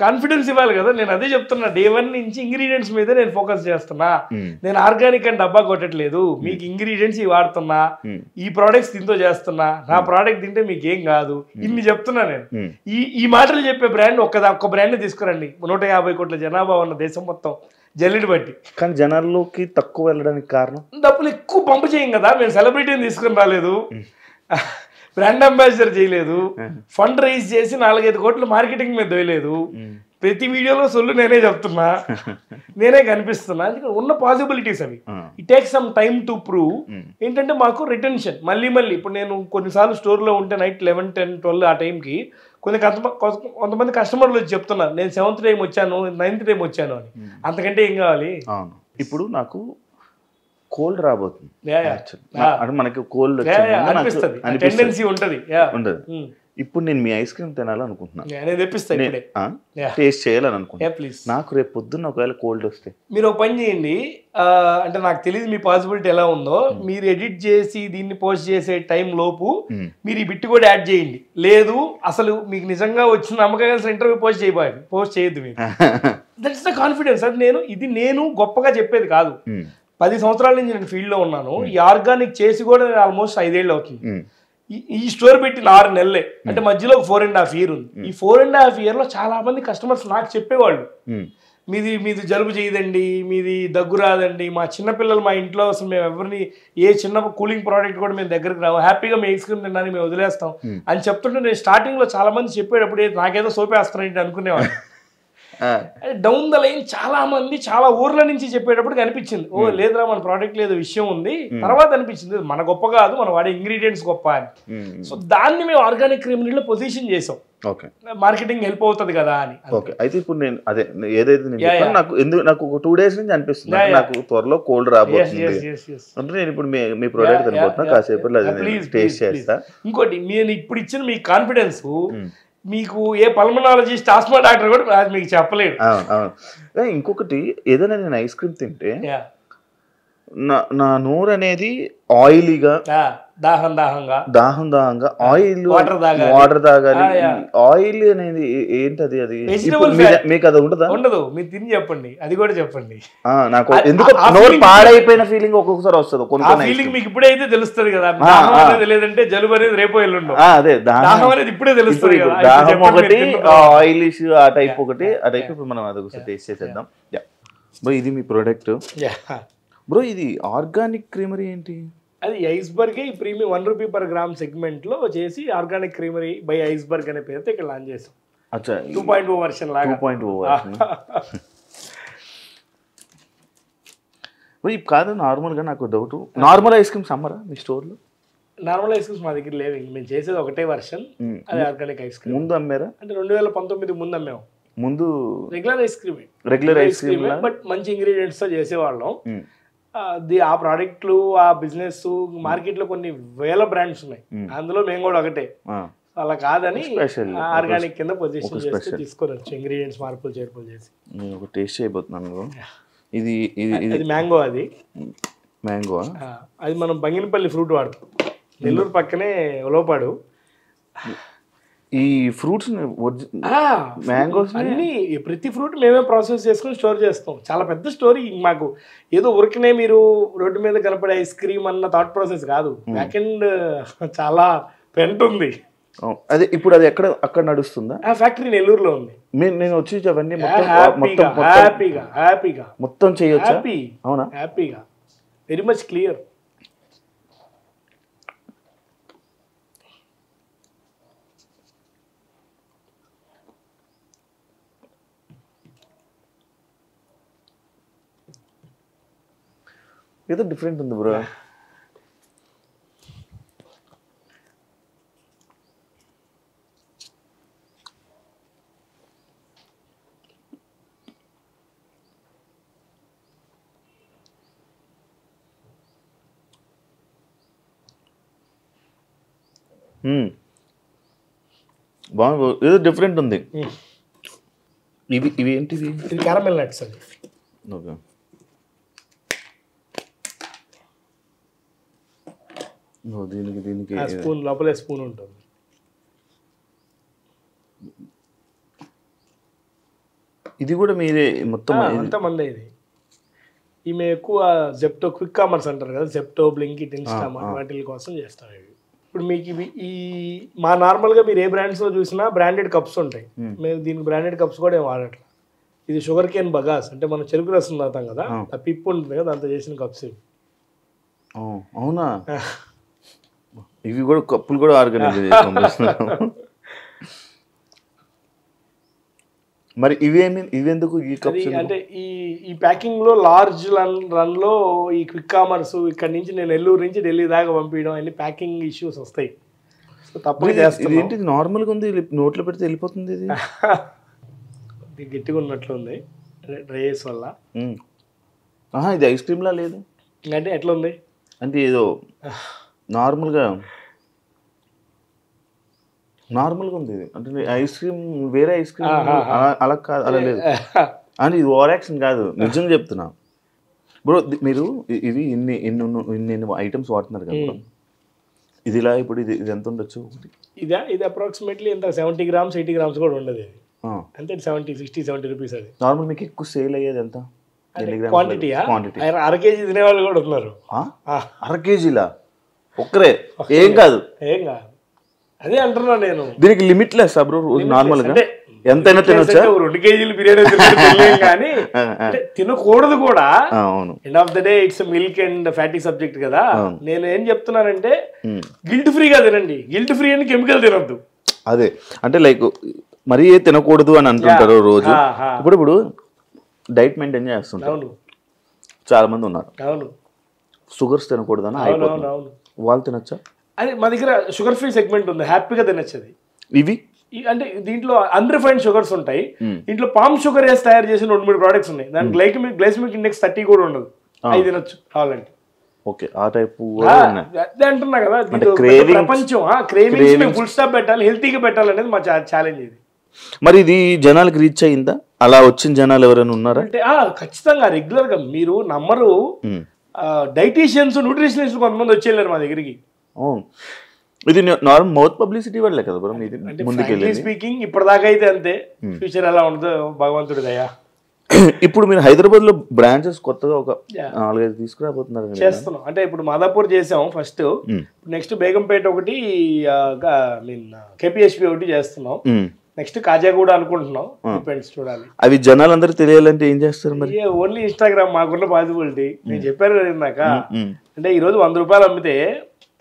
కాన్ఫిడెన్స్ ఇవ్వాలి కదా. నేను అదే చెప్తున్నా, డే 1 నుంచి ఇంగ్రీడియంట్స్ మీద నేను ఫోకస్ చేస్తున్నా. నేను ఆర్గానిక్ అని డబ్బా కొట్టట్లేదు, మీకు ఇంగ్రీడియంట్స్ ఇవి వాడుతున్నా, ఈ ప్రోడక్ట్స్ దీంతో చేస్తున్నా, నా ప్రోడక్ట్ తింటే మీకు ఏం కాదు, ఇన్ని చెప్తున్నా నేను. ఈ మాటలు చెప్పే బ్రాండ్ ఒక్క బ్రాండ్ తీసుకురండి. 150 కోట్ల జనాభా ఉన్న దేశం మొత్తం జల్లిడి బట్టి. కానీ జనాల్లోకి తక్కువ వెళ్ళడానికి కారణం డబ్బులు ఎక్కువ పంపు చేయం కదా. మేము సెలబ్రిటీని తీసుకుని రాలేదు, బ్రాండ్ అంబాసిడర్ చేయలేదు, ఫండ్ రైజ్ చేసి 4-5 కోట్లు మార్కెటింగ్ మీద దొయలేదు. ప్రతి వీడియోలో సొల్లు నేనే చెప్తున్నా, నేనే కనిపిస్తున్నా. ఉన్న పాసిబిలిటీస్ అవి. It takes some time to prove. ఏంటంటే మాకు రిటెన్షన్ మళ్ళీ ఇప్పుడు నేను కొన్నిసార్లు స్టోర్లో ఉంటే నైట్ 11, 10, 12 ఆ టైంకి కొంతమంది కస్టమర్లు వచ్చి చెప్తున్నారు నేను 7th టైం వచ్చాను, 9th టైం వచ్చాను అని. అంతకంటే ఏం కావాలి? ఇప్పుడు నాకు కోల్డ్ రాబోతుంది, మనకి కోల్డ్ టెండెన్సీ ఉంటది. ఇప్పుడు నేను మీ ఐస్ క్రీమ్ తినాలనుకుంటున్నాను, టేస్ట్ చేయాలని అనుకుంటున్నాను. నాకు రేపు పొద్దున్న ఒకవేళ కోల్డ్ వస్తే మీరు ఒక పని చేయండి. అంటే నాకు తెలియదు మీ పాసిబిలిటీ ఎలా ఉందో. మీరు ఎడిట్ చేసి దీన్ని పోస్ట్ చేసే టైం లోపు మీరు ఈ బిట్ కూడా యాడ్ చేయండి. లేదు అసలు మీకు నిజంగా వచ్చిన నమ్మకం ఇంటర్వ్యూ పోస్ట్ చేయొద్దు మీరు. That's the confidence. అది నేను గొప్పగా చెప్పేది కాదు. 10 సంవత్సరాల నుంచి నేను ఫీల్డ్లో ఉన్నాను. ఈ ఆర్గానిక్ చేసి కూడా నేను ఆల్మోస్ట్ 5 ఏళ్ళు అవుతుంది. ఈ స్టోర్ పెట్టిన 6 నెలలే, అంటే మధ్యలో 4.5 years ఉంది. ఈ 4.5 years లో చాలా మంది కస్టమర్స్ నాకు చెప్పేవాళ్ళు, మీది జలుబు చేయదండి, మీది దగ్గు రాదండి, మా చిన్నపిల్లలు మా ఇంట్లో అసలు మేము ఎవరిని ఏ చిన్న కూలింగ్ ప్రోడక్ట్ కూడా మేము దగ్గరికి రావు, హ్యాపీగా మేము ఐస్ క్రీమ్ తినడానికి మేము వదిలేస్తాం అని చెప్తుంటే నేను స్టార్టింగ్లో చాలా మంది చెప్పేటప్పుడు నాకేదో సోపేస్తానంటే అనుకునేవాళ్ళు. డౌన్ ద లైన్ చాలా మంది చాలా ఊర్ల నుంచి చెప్పేటప్పుడు అనిపించింది, ఓ లేదురా మన ప్రోడక్ట్ లేదు విషయం ఉంది. తర్వాత అనిపించింది మన గొప్ప కాదు, మన వాడే ఇంగ్రీడియంట్స్ గొప్ప అని. సో దాన్ని మేము ఆర్గానిక్ క్రీమ్లో పొజిషన్ చేసాం, మార్కెటింగ్ హెల్ప్ అవుతుంది కదా అని. అయితే ఇప్పుడు నేను అదే ఏదైతే నాకు ఒక 2 days నుంచి అనిపిస్తుంది నాకు త్వరలో కోల్డ్ రాబోతుంది అంటే నేను ఇప్పుడు మీ ప్రోడక్ట్ తినబోతున్నా, కాసేపు టేస్ట్ చేస్తా. ఇంకోటి నేను ఇప్పుడు ఇచ్చిన మీ కాన్ఫిడెన్స్ మీకు ఏ పల్మనాలజిస్ట్ ఆస్మా డాక్టర్ కూడా మీకు చెప్పలేడు. ఇంకొకటి ఏదైనా నేను ఐస్ క్రీమ్ తింటే నా నోరు అనేది ఆయిలీగా దాహంగా ఆయిల్ వాటర్ తాగాలి. ఆయిల్ అనేది ఏంటది? అది మీకు అది ఉండదు. మీరు తిని చెప్పండి, అది కూడా చెప్పండి. నాకు ఎందుకు నోరు పాడైపోయిన ఫీలింగ్ ఒక్కొక్కసారి వస్తుంది. ఫీలింగ్ మీకు ఇప్పుడే అయితే తెలుస్తుంది కదా, లేదంటే జలుబు అనేది రేపు ఎల్లుండు. అదే దాహం అనేది ఇప్పుడే తెలుస్తుంది కదా. దాహం ఒకటి, ఆయిలిష్ ఆ టైప్ ఒకటి. ఆ టైప్ ఇప్పుడు మనం అది ఒకసారి టేస్ట్ చేసేద్దాం. బ్రో ఇది మీ ప్రోడక్ట్. బ్రో ఇది ఆర్గానిక్ క్రీమరీ ఏంటి? అది ఐస్బర్గ్ ఈ premium 1 rupee per gram segment లో చేసి ఆర్గానిక్ క్రీమరీ బై ఐస్బర్గ్ అనే పేరుతో ఇక్కడ లాంచ్ చేసాం. 2.0 వర్షన్ లాగా. 2.0 వర్షన్. కాదు, నార్మల్గా నాకు డౌట్, నార్మల్ ఐస్ క్రీమ్స్ అమ్మరా మీ స్టోర్లో? నార్మల్ ఐస్ క్రీమ్స్ మా దగ్గర లేవు. మేము చేసేది ఒకటే వర్షన్, అది ఆర్గానిక్ ఐస్ క్రీమ్. ముందు అమ్మారా? అంటే 2019 ముందు అమ్మాము. ముందు రెగ్యులర్ ఐస్ క్రీమ్, బట్ మంచి ఇంగ్రీడియంట్స్ తో చేసేవాళ్ళం. ఆ ప్రోడక్ట్లు, ఆ బిజినెస్ మార్కెట్ లో కొన్ని వేల బ్రాండ్స్ ఉన్నాయి, అందులో మేము కూడా ఒకటే. అలా కాదని ఆర్గానిక్ కింద పొజిషన్ చేసి తీసుకొని వచ్చి ఇంగ్రీడియంట్స్ మార్పులు చేర్పులు చేసి ఒక టేస్ట్ చేయబోతున్నాను. ఇది మ్యాంగో. అది మ్యాంగో. అది మనం బంగినపల్లి ఫ్రూట్ వాడతాం, నెల్లూరు పక్కనే ఉలవపాడు. ఈ ఫ్రూట్స్ మ్యాంగోస్ అన్ని ప్రతి ఫ్రూట్ మేమే ప్రాసెస్ చేసుకుని స్టోర్ చేస్తాం. చాలా పెద్ద స్టోరీ మాకు. ఏదో ఉరికనే మీరు రోడ్డు మీద కనపడే ఐస్ క్రీమ్ అన్న థాట్ ప్రాసెస్ కాదు, బ్యాక్ అండ్ చాలా పెంట్ ఉంది. అదే ఇప్పుడు అది అక్కడ నడుస్తుందా? ఆ ఫ్యాక్టరీ నెల్లూరులో ఉంది. నేను వచ్చి అవన్నీ హ్యాపీగా మొత్తం చేయొచ్చు. అవునా? హ్యాపీగా, వెరీ మచ్ క్లియర్. ఏదో డిఫరెంట్ ఉంది బ్రో. బాగుంది, ఏదో డిఫరెంట్ ఉంది. ఇవి ఏంటివి? ఇది క్యారమెల్ నట్స్ అండి. ఓకే. దీనికి స్పూన్ లోపలే స్పూన్ ఉంటుంది. ఇది కూడా మీరే మొత్తం అంతా మందే. ఇది ఈమె ఎక్కువ జెప్టో క్విక్ కామర్స్ అంటారు కదా, జెప్టో, బ్లింకిట్, ఇన్స్టామార్ట్ వాటి కోసం చేస్తాం. ఇవి ఇప్పుడు మీకు ఇవి మా నార్మల్గా మీరు ఏ బ్రాండ్స్లో చూసినా బ్రాండెడ్ కప్స్ ఉంటాయి. మేము దీనికి బ్రాండెడ్ కప్స్ కూడా ఏం వాడట్లేదు. ఇది షుగర్ కేన్ బగాస్, అంటే మనం చెరుకు రసం తాగుతాం కదా, ఆ పిప్పు ఉంటుంది కదా, దాంతో చేసిన కప్స్ ఇవి. అవునా? ఇవి కూడా కప్పులు కూడా ఆర్గనైజ్ చేస్తాం. మరి ఇవెందుకు ఈ కప్స్? అంటే ఈ ప్యాకింగ్ లో లార్జ్ రన్ లో ఈ క్విక్ కామర్స్ ఇక్కడ నుంచి నేను నెల్లూరు నుంచి ఢిల్లీ దాకా పంపించడం అన్ని ప్యాకింగ్ ఇష్యూస్ వస్తాయి. సో తప్పని చేస్తాం. ఏంటి నార్మల్గా ఉంది, నోట్లో పెడితే వెళ్ళిపోతుంది. ఇది గట్టిగా ఉన్నట్లుంది డ్రైస్ వల్ల. ఇది ఐస్ క్రీమ్ లా లేదు అంటే ఎట్లా ఉంది అంటే ఏదో నార్మల్గా ఉంది. ఇది అంటే ఐస్ క్రీమ్ వేరే ఐస్ క్రీమ్ అలా కాదు, అలా లేదు. అని ఇది ఓవర్ యాక్షన్ కాదు, నిజంగా చెప్తున్నా బ్రో. మీరు ఇవి ఇన్ని ఐటమ్స్ వాడుతున్నారు కదా, ఇది ఇలా ఇప్పుడు ఇది ఎంత ఉండొచ్చు? ఇది అప్రాక్సిమేట్లీ ఎంత 70 grams 80 grams కూడా ఉండదు. ఇది అంతే 60-70 రూపీస్. అది నార్మల్ మీకు ఎక్కువ సేల్ అయ్యేది ఎంత? క్వాంటిటీ 1/2 kg తినేవాళ్ళు కూడా ఉన్నారు. 1/2 kgలా ఒక్కరే? ఏం కాదు. అదే అంటున్నా నేను. దీనికి లిమిట్ లెస్ బ్రో, నార్మల్ గా ఎంతైనా తినొచ్చా? 2 kg బిర్యానీ కానీ తినకూడదు కూడా. End of the day it's milk and fatty subject కదా. నేను ఏం చెప్తున్నానంటే గిల్ట్ ఫ్రీగా తినండి. గిల్ట్ ఫ్రీ అని కెమికల్ తినొద్దు. అదే అంటే లైక్ మరీ తినకూడదు అని అంటుంటారు రోజు. ఇప్పుడు డైట్ మెయింటైన్ చేస్తుంటారు చాలా మంది ఉన్నారు. షుగర్స్ తినకూడదు అని వాళ్ళు తినొచ్చా? అదే మా దగ్గర షుగర్ ఫ్రీ సెగ్మెంట్ ఉంది, హ్యాపీగా తినొచ్చది. ఇవి అంటే దీంట్లో అన్రిఫైన్డ్ షుగర్స్ ఉంటాయి. దీంట్లో పామ్ షుగర్ వేసి తయారు చేసిన 2-3 ప్రోడక్ట్స్ ఉన్నాయి. దాని గ్లైసెమిక్ ఇండెక్స్ 30 కూడా ఉండదు. అవి తినొచ్చు కావాలంటే. ఓకే, ఆ టైప్ అదే అంటున్నా కదా, ప్రపంచం క్రేవింగ్స్ ఫుల్ స్టాప్ పెట్టాలి, హెల్తీగా పెట్టాలనేది మా ఛాలెంజ్. ఇది మరి ఇది జనాలకు రీచ్ అయిందా? అలా వచ్చిన జనాలు ఎవరైనా ఉన్నారా? అంటే ఖచ్చితంగా రెగ్యులర్ గా మీరు నమ్మరు, డైటీషియన్స్ న్యూట్రిషనిస్ట్ కొంతమంది వచ్చి వెళ్ళారు మా దగ్గరికి. ఇది నార్మల్ మౌత్ పబ్లిసిటీ వల్లే కదా బ్రో ఇది ముందుకెళ్ళి స్పీకింగ్ ఇప్పటిదాకా అయితే అంతే. ఫ్యూచర్ ఎలా ఉంటుందో భగవంతుడి దయ. ఇప్పుడు మీరు హైదరాబాద్ లో బ్రాంచెస్ కొత్తగా ఒక 4-5 తీసుకురాబోతున్నారు చేస్తున్నాం. అంటే ఇప్పుడు మాదాపూర్ చేసాం ఫస్ట్, నెక్స్ట్ బేగంపేట ఒకటి, కేపీహెచ్పి ఒకటి చేస్తున్నాం, నెక్స్ట్ కాజాగూడ అనుకుంటున్నాం. డిపెండ్స్, చూడాలి. అవి జనాలందరూ తెలియాలంటే ఏం చేస్తారు మరి? ఓన్లీ ఇన్స్టాగ్రామ్ మాకున్న పాసిబిలిటీ. నేను చెప్పాను ఇందాక, అంటే ఈ రోజు 100 రూపాయలు అమ్మితే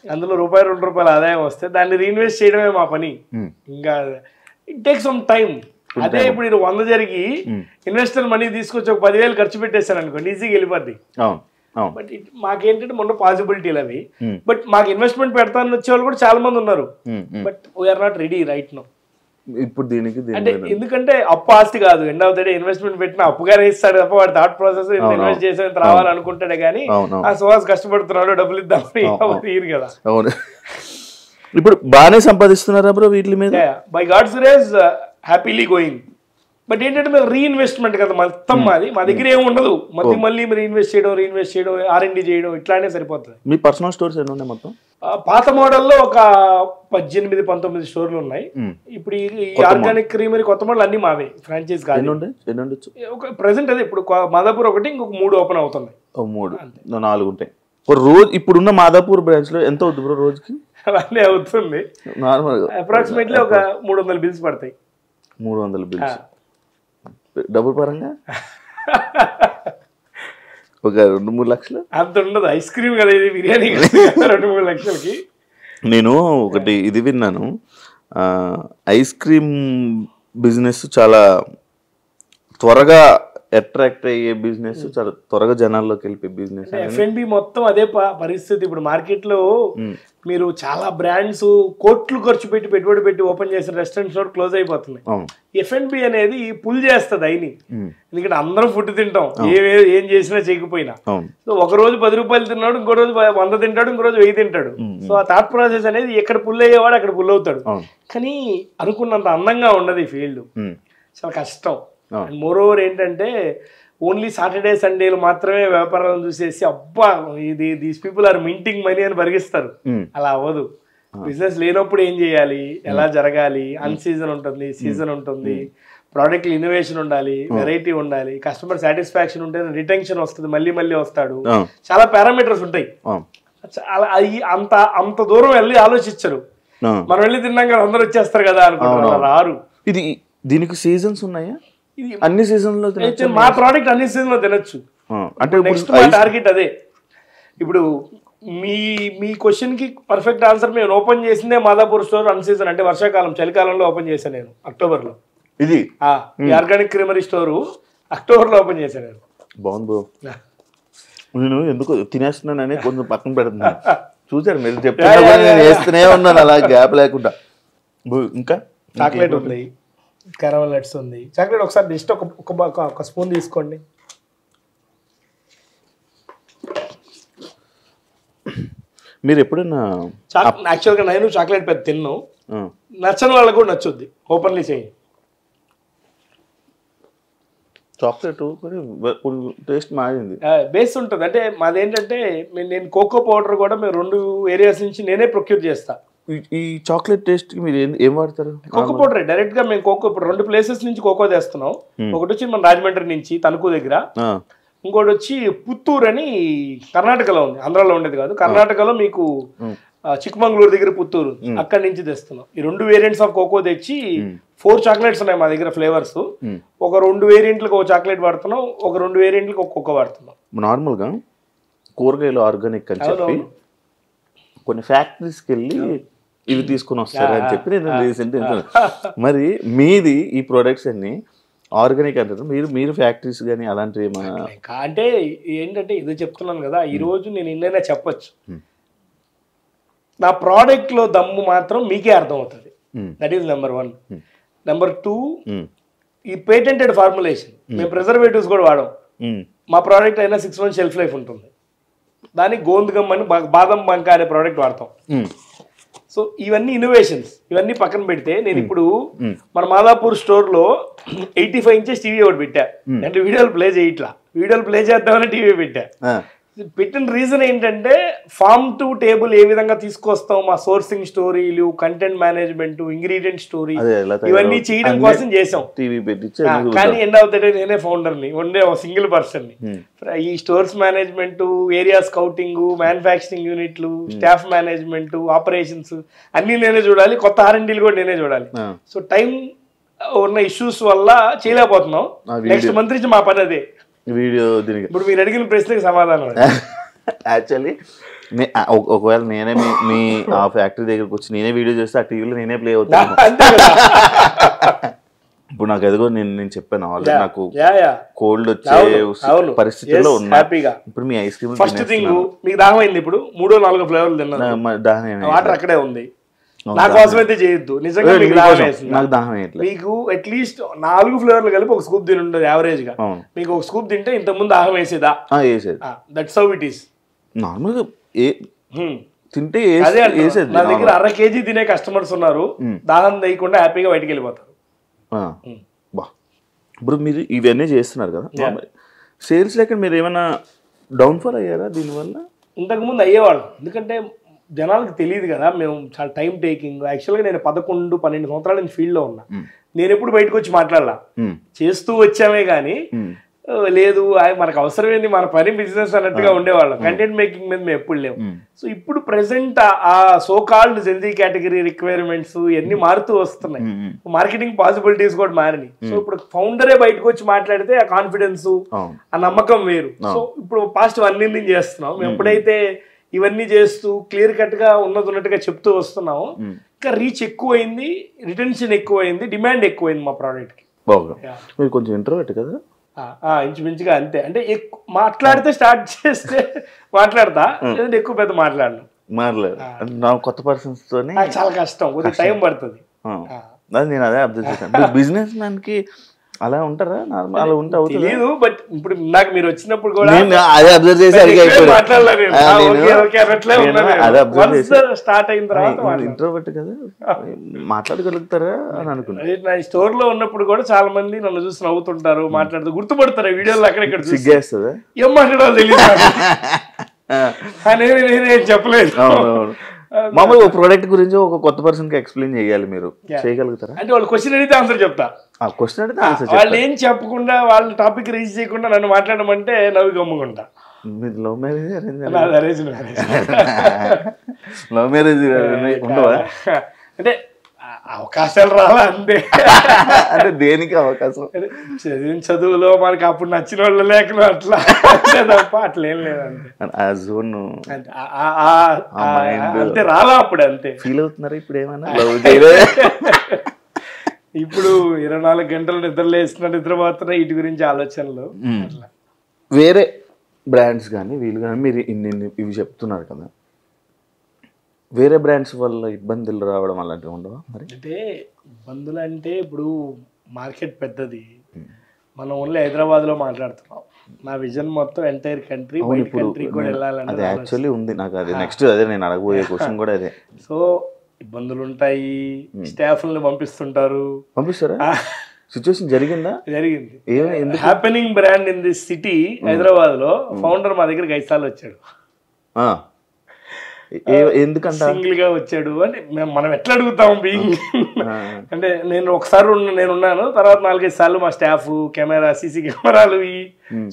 అందులో ₹2 ఆదాయం వస్తే దాన్ని రీఇన్వెస్ట్ చేయడమే మా పని. ఇంకా ఇట్ టేక్ సమ్ టైం. అదే ఇప్పుడు నేను 100 జరిగి ఇన్వెస్టర్ మనీ తీసుకొచ్చి ఒక 10,000 ఖర్చు పెట్టేస్తాను అనుకోండి, ఈజీగా వెళ్ళిపోద్ది. బట్ మాకేంటంటే మొన్న పాసిబిలిటీలు అవి. బట్ మాకు ఇన్వెస్ట్మెంట్ పెడతానని వచ్చే వాళ్ళు కూడా చాలా మంది ఉన్నారు. But we are not ready right now. ఇప్పుడు దీనికి అంటే ఎందుకంటే అప్పు ఆస్తి కాదు, end of the day investment పెట్టిన అప్పుగానే ఇస్తాడు తప్ప వాడు థాట్ ప్రాసెస్ ఇన్వెస్ట్ చేసే రావాలనుకుంటాడే కానీ ఆ సుహాస్ కష్టపడుతున్నాడు డబ్బులు ఇద్దామని కదా. అవును, ఇప్పుడు బాగానే సంపాదిస్తున్నారా బ్రో వీటి మీద? By God's grace happily going. But ఏంటంటే మీరు రీఇన్వెస్ట్మెంట్ కదా మొత్తం మాది. మా దగ్గర ఏమి ఉండదు, మళ్ళీ మీరు రీఇన్వెస్ట్ చేయడం R&D చేయడం ఇట్లానే సరిపోతుంది. మీ పర్సనల్ స్టోర్స్ ఎన్ని ఉన్నాయి మొత్తం? పాత మోడల్లో ఒక 18-19 స్టోర్లు ఉన్నాయి. ఇప్పుడు ఈ ఆర్గానిక్ క్రీమరీ కొత్త మోడల్ అన్ని మావే, ఫ్రాంచైజ్ కాదు. ప్రెసెంట్ అదే ఇప్పుడు మాదాపూర్ ఒకటి, ఇంకొక 3 ఓపెన్ అవుతున్నాయి. 3-4 ఉంటాయి రోజు. ఇప్పుడున్న మాదాపూర్ బ్రాంచ్ లో ఎంత అవుతుంది బ్రో రోజుకి? అలానే అవుతుంది. నార్మల్ అప్రాక్సిమేట్లీ ఒక 300 బిల్స్ పడతాయి. 300 బిల్స్ డబ్బుల పరంగా ఒక 2-3 లక్షలు అంత ఉండదు. ఐస్ క్రీమ్ కదా ఇది, బిర్యానీ 2-3 లక్షలకి. నేను ఒకటి ఇది విన్నాను, ఐస్ క్రీమ్ బిజినెస్ చాలా త్వరగా అట్రాక్ట్ అయ్యే బిజినెస్, చాలా త్వరగా జనాల్లోకి వెళ్ళిపోయే బిజినెస్. F&B మొత్తం అదే పరిస్థితి. ఇప్పుడు మార్కెట్ లో మీరు చాలా బ్రాండ్స్ కోట్లు ఖర్చు పెట్టి పెట్టుబడి పెట్టి ఓపెన్ చేసిన రెస్టారెంట్స్ కూడా క్లోజ్ అయిపోతున్నాయి. F&B అనేది పుల్ చేస్తుంది అయిని, ఎందుకంటే అందరం ఫుడ్ తింటాం ఏం చేసినా చేయకపోయినా. సో ఒక రోజు 10 రూపాయలు తిన్నాడు, ఇంకో రోజు 100 తింటాడు, ఇంకో రోజు 1000 తింటాడు. సో ఆ థాట్ ప్రాసెస్ అనేది ఎక్కడ పుల్ అయ్యేవాడు అక్కడ పుల్ అవుతాడు. కానీ అనుకున్నంత అందంగా ఉండదు ఈ ఫీల్డ్, చాలా కష్టం. అండ్ మోర్ ఓవర్ ఏంటంటే ఓన్లీ సాటర్డే సండేలు మాత్రమే వ్యాపారాలను చూసేసి అబ్బా ఇది these people are minting money అని పరిగిస్తారు. అలా అవ్వదు. బిజినెస్ లేనప్పుడు ఏం చేయాలి, ఎలా జరగాలి, అన్ సీజన్ ఉంటుంది, సీజన్ ఉంటుంది, ప్రోడక్ట్ ఇన్నోవేషన్ ఉండాలి, వెరైటీ ఉండాలి, కస్టమర్ సాటిస్ఫాక్షన్ ఉంటే రిటెన్షన్ వస్తుంది, మళ్ళీ మళ్ళీ వస్తాడు. చాలా పారామీటర్స్ ఉంటాయి. అంత దూరం వెళ్ళి ఆలోచించరు. మనం వెళ్ళి తిన్నాం కదా అందరూ వచ్చేస్తారు కదా అనుకుంటున్నారు, రారు. ఇది దీనికి సీజన్స్ ఉన్నాయా? అన్ని సీజన్ లో మా ప్రోడక్ట్ అన్ని సీజన్ లో తినొచ్చు. అంటే నెక్స్ట్ మా టార్గెట్ అదే. ఇప్పుడు మీ క్వశ్చన్ కి పర్ఫెక్ట్ ఆన్సర్ మేము ఓపెన్ చేసిందే మాదాపూర్ స్టోర్ అన్ సీజన్, అంటే వర్షాకాలం చలికాలంలో ఓపెన్ చేశాను నేను అక్టోబర్ లో. ఇది ఆర్గానిక్ క్రీమరీ స్టోర్ అక్టోబర్ లో ఓపెన్ చేశాను నేను. బాగుంది బ్రో. నేను ఎందుకు తినేస్తున్నానని కొంచెం పక్కన పెడుతున్నాను. చూసారు మీరు చెప్తూనే ఉన్నాను అలా గ్యాప్ లేకుండా. ఇంకా చాక్లెట్ ఉంది, క్యారమెల్ నట్స్ ఉంది. చాక్లెట్ ఒకసారి జస్ట్ ఒక స్పూన్ తీసుకోండి. మీరు ఎప్పుడైనా యాక్చువల్గా నేను చాక్లెట్ పెద్ద తిన్ను, నచ్చని వాళ్ళకు కూడా నచ్చుద్ది. ఓపెన్లీ చేయి. చాక్లెట్ టేస్ట్ మారింది, బేస్ ఉంటుంది. అంటే మాదేంటంటే నేను కోకో పౌడర్ కూడా మేము 2 ఏరియాస్ నుంచి నేనే ప్రొక్యూర్ చేస్తా. ఈ చాక్లెట్ టేస్ట్ కి మీరు ఏం వాడతారు? కోకో పౌడర్ డైరెక్ట్ గా మేము కోకో ఇప్పుడు 2 ప్లేసెస్ నుంచి కోకో తెస్తున్నాం. ఒకటి వచ్చి మన రాజమండ్రి నుంచి తణుకు దగ్గర, ఇంకోటి వచ్చి పుత్తూరు అని కర్ణాటకలో ఉంది, ఆంధ్రాలో ఉండేది కాదు. కర్ణాటకలో మీకు చిక్కమంగళూరు దగ్గర పుత్తూరు, అక్కడి నుంచి తెస్తున్నాం. ఈ 2 వేరియంట్స్ ఆఫ్ కోకో తెచ్చి 4 చాక్లెట్స్ ఉన్నాయి మా దగ్గర ఫ్లేవర్స్. ఒక 2 వేరియంట్లకు ఒక చాక్లెట్ వాడుతున్నాం, ఒక 2 వేరియంట్లకు ఒక కోకో వాడుతున్నాం. నార్మల్ గా కూరగాయలు ఆర్గానిక్ అని చెప్పి కొన్ని ఫ్యాక్టరీస్కి వెళ్ళి ఇవి తీసుకుని వస్తారు అని చెప్పి నేను రీసెంట్. మరి మీది ఈ ప్రొడక్ట్స్ అన్ని ఆర్గానిక్ అంటారు, మీరు ఫ్యాక్టరీస్ కానీ అలాంటివి ఏమైనా? అంటే ఏంటంటే ఇది చెప్తున్నాను కదా, ఈ రోజు నేను ఎన్నైనా చెప్పచ్చు, నా ప్రోడక్ట్ లో దమ్ము మాత్రం మీకే అర్థం అవుతుంది. That is number 1. నెంబర్ 2, ఈ పేటెంటెడ్ ఫార్ములేషన్. మేము ప్రిజర్వేటివ్స్ కూడా వాడాం. మా ప్రోడక్ట్ అయినా 6 months షెల్ఫ్ లైఫ్ ఉంటుంది. దానికి గోందుగమ్ అని బాదం బంక అనే ప్రోడక్ట్ వాడతాం. సో ఇవన్నీ ఇన్నోవేషన్స్. ఇవన్నీ పక్కన పెడితే నేను ఇప్పుడు మన మాదాపూర్ స్టోర్ లో 85 inches టీవీ ఒకటి పెట్టా. అంటే వీడియోలు ప్లే చేయట్లా, వీడియోలు ప్లే చేద్దామని టీవీ పెట్టా. పెట్టిన రీజన్ ఏంటంటే ఫార్మ్ టు టేబుల్ ఏ విధంగా తీసుకొస్తాం, మా సోర్సింగ్ స్టోరీలు, కంటెంట్ మేనేజ్మెంట్, ఇంగ్రీడియంట్ స్టోరీ ఇవన్నీ చేయడం కోసం చేసాం. కానీ ఎండ్ ఆఫ్ ద డే నేనే ఫౌండర్ని, ఉండే సింగిల్ పర్సన్ని. ఈ stores management, area scouting, manufacturing యూనిట్లు, స్టాఫ్ మేనేజ్మెంట్, ఆపరేషన్స్ అన్ని నేనే చూడాలి, కొత్త R&Dలు కూడా నేనే చూడాలి. సో టైం ఉన్న ఇష్యూస్ వల్ల చేయలేకపోతున్నాం. నెక్స్ట్ మంత్ నుంచి మా పని అదే. వీడియో ఇప్పుడు మీరు అడిగిన ప్రశ్నకి సమాధానం యాక్చువల్లీ ఒకవేళ నేనే మీ ఆ ఫ్యాక్టరీ దగ్గరకు వచ్చి నేనే వీడియో చేస్తే ఆ టీవీలో నేనే ప్లే అవుతాను. ఇప్పుడు నాకు ఎదుగో నేను చెప్పాను ఆల్రెడీ నాకు కోల్డ్ వచ్చే పరిస్థితుల్లో ఉన్నా. ఇప్పుడు మీ ఐస్ క్రీమ్ ఫస్ట్ థింగ్ మీకు దాహం అయింది, ఇప్పుడు 3-4 ఫ్లేవర్లు తిన్నాను, వాటర్ అక్కడే ఉంది. నా కోసం అయితే చేయొద్దు, నిజంగా నాకు దాహం అయ్యట్లేదు. మీకు అట్లీస్ట్ 4 ఫ్లేవర్లు కలిపి ఒక స్కూప్ తిని ఉంటుంది యావరేజ్ గా. మీకు ఒక స్కూప్ తింటే ఇంత ముందు దాహం వేసేదా? That's how it is. నార్మల్గా తింటే నా దగ్గర 1/2 kg తినే కస్టమర్స్ ఉన్నారు, దాహం వేయకుండా హ్యాపీగా బయటికి వెళ్ళిపోతారు. బా ఇప్పుడు మీరు ఇవన్నీ చేస్తున్నారు కదా, సేల్స్ లెక్క మీరు ఏమైనా డౌన్ఫాల్ అయ్యారా దీనివల్ల? ఇంతకుముందు అయ్యేవాళ్ళం, ఎందుకంటే జనాలకు తెలియదు కదా, మేము చాలా టైం టేకింగ్. యాక్చువల్గా నేను 11-12 సంవత్సరాల నుంచి ఫీల్డ్లో ఉన్నా. నేను ఎప్పుడు బయటకు వచ్చి మాట్లాడలా, చేస్తూ వచ్చామే కానీ లేదు మనకు అవసరం ఏంది, మన పని బిజినెస్ అన్నట్టుగా ఉండేవాళ్ళం. కంటెంట్ మేకింగ్ మీద మేము ఎప్పుడు లేవు. సో ఇప్పుడు ప్రెసెంట్ ఆ so called Gen Z category requirements ఇవన్నీ మారుతూ వస్తున్నాయి, మార్కెటింగ్ పాసిబిలిటీస్ కూడా మారినాయి. సో ఇప్పుడు ఫౌండరే బయటకు వచ్చి మాట్లాడితే ఆ కాన్ఫిడెన్స్, ఆ నమ్మకం వేరు. సో ఇప్పుడు పాస్ట్ 1 year నుంచి చేస్తున్నాం. మేము ఎప్పుడైతే ఇవన్నీ చేస్తూ క్లియర్ కట్ గా ఉన్నట్టుగా చెప్తూ వస్తున్నాము, ఇంకా రీచ్ ఎక్కువైంది, రిటెన్షన్ ఎక్కువైంది, డిమాండ్ ఎక్కువైంది మా ప్రోడక్ట్ కి. మీరు కొంచెం ఇంట్రోవర్ట్ కదా? ఇంచుమించుగా అంతే. అంటే మాట్లాడితే స్టార్ట్ చేస్తే మాట్లాడతా, లేదంటే ఎక్కువ పెద్ద మాట్లాడను. కొత్త పర్సన్స్ తో చాలా కష్టం, కొద్దిగా టైం పడుతుంది. నేను అదే అబ్జర్వ్ చేశాను. బిజినెస్ మ్యాన్ కి అలా ఉంటారా? నార్మల్ అలా ఉంటా తెలియదు, బట్ ఇప్పుడు నాకు మీరు వచ్చినప్పుడు కూడా అదే అబ్జర్వ్ చేసి స్టార్ట్ అయిన తర్వాత ఇంట్రోవర్ట్ కదా మాట్లాడగలుగుతారా అని అనుకున్నా. నా స్టోర్ లో ఉన్నప్పుడు కూడా చాలా మంది నన్ను చూసి నవ్వుతుంటారు, మాట్లాడుతూ గుర్తుపడతారు వీడియోలో అక్కడెక్కడ. సిగ్గేస్తుందా? ఏం మాట్లాడాలో తెలియదు, నేనేం చెప్పలేదు. మామూలుగా ఒక ప్రోడక్ట్ గురించి ఒక కొత్త పర్సన్ కి ఎక్స్ప్లెయిన్ చేయాలి, మీరు చేయగలుగుతారా? అంటే వాళ్ళు క్వశ్చన్ అడిగితే ఆన్సర్ చెప్తా. క్వశ్చన్ అడిగితే ఆన్సర్ వాళ్ళు ఏం చెప్పకుండా వాళ్ళ టాపిక్ రీచ్ చేయకుండా నన్ను మాట్లాడమంటే నవ్వి గమ్ముకుంటా. మీరు love marriage arrange love marriage ఉండవా? అంటే అవకాశాలు రాలా అంతే. అంటే దేనికి అవకాశం? చదువులో మనకి అప్పుడు నచ్చిన వాళ్ళు లేక అట్లా తప్ప అట్లేం లేదంటే అంతే రాలా అప్పుడు. అంతే ఫీల్ అవుతున్నారా ఇప్పుడు ఏమైనా? ఇప్పుడు 24 గంటలు నిద్రలేస్తున్నా, నిద్రపోతున్నా, వీటి గురించి ఆలోచనలు. వేరే బ్రాండ్స్ కానీ వీళ్ళు కానీ మీరు ఇవి చెప్తున్నారు కదా, వేరే బ్రాండ్స్ వల్ల ఇబ్బందులు రావడం అలాంటివి ఉండవా? మరి అంటే ఇబ్బందులు అంటే ఇప్పుడు మార్కెట్ పెద్దది, మనం ఓన్లీ హైదరాబాద్లో మాట్లాడుతున్నాం. నా విజన్ మొత్తం ఎంటైర్ కంట్రీ, బయట కంట్రీ కూడా వెళ్ళాలని అది యాక్చువల్లీ ఉంది నాకు. అది నెక్స్ట్ అదే నేను అడగబోయే క్వశ్చన్ కూడా అదే. సో ఇబ్బందులు ఉంటాయి, స్టాఫ్లను పంపిస్తారా? సిచ్యువేషన్ జరిగిందా? జరిగింది. Happening brand in this city Hyderabad లో ఫౌండర్ మా దగ్గరికి 5 సార్లు వచ్చాడు. ఎందుకంటే సింగిల్ గా వచ్చాడు అంటే మనం ఎట్లా అడుగుతాం బీయింగ్ అంటే ఒకసారి నేనున్నాను, తర్వాత 4-5 సార్లు మా స్టాఫ్ కెమెరా, సీసీ కెమెరాలు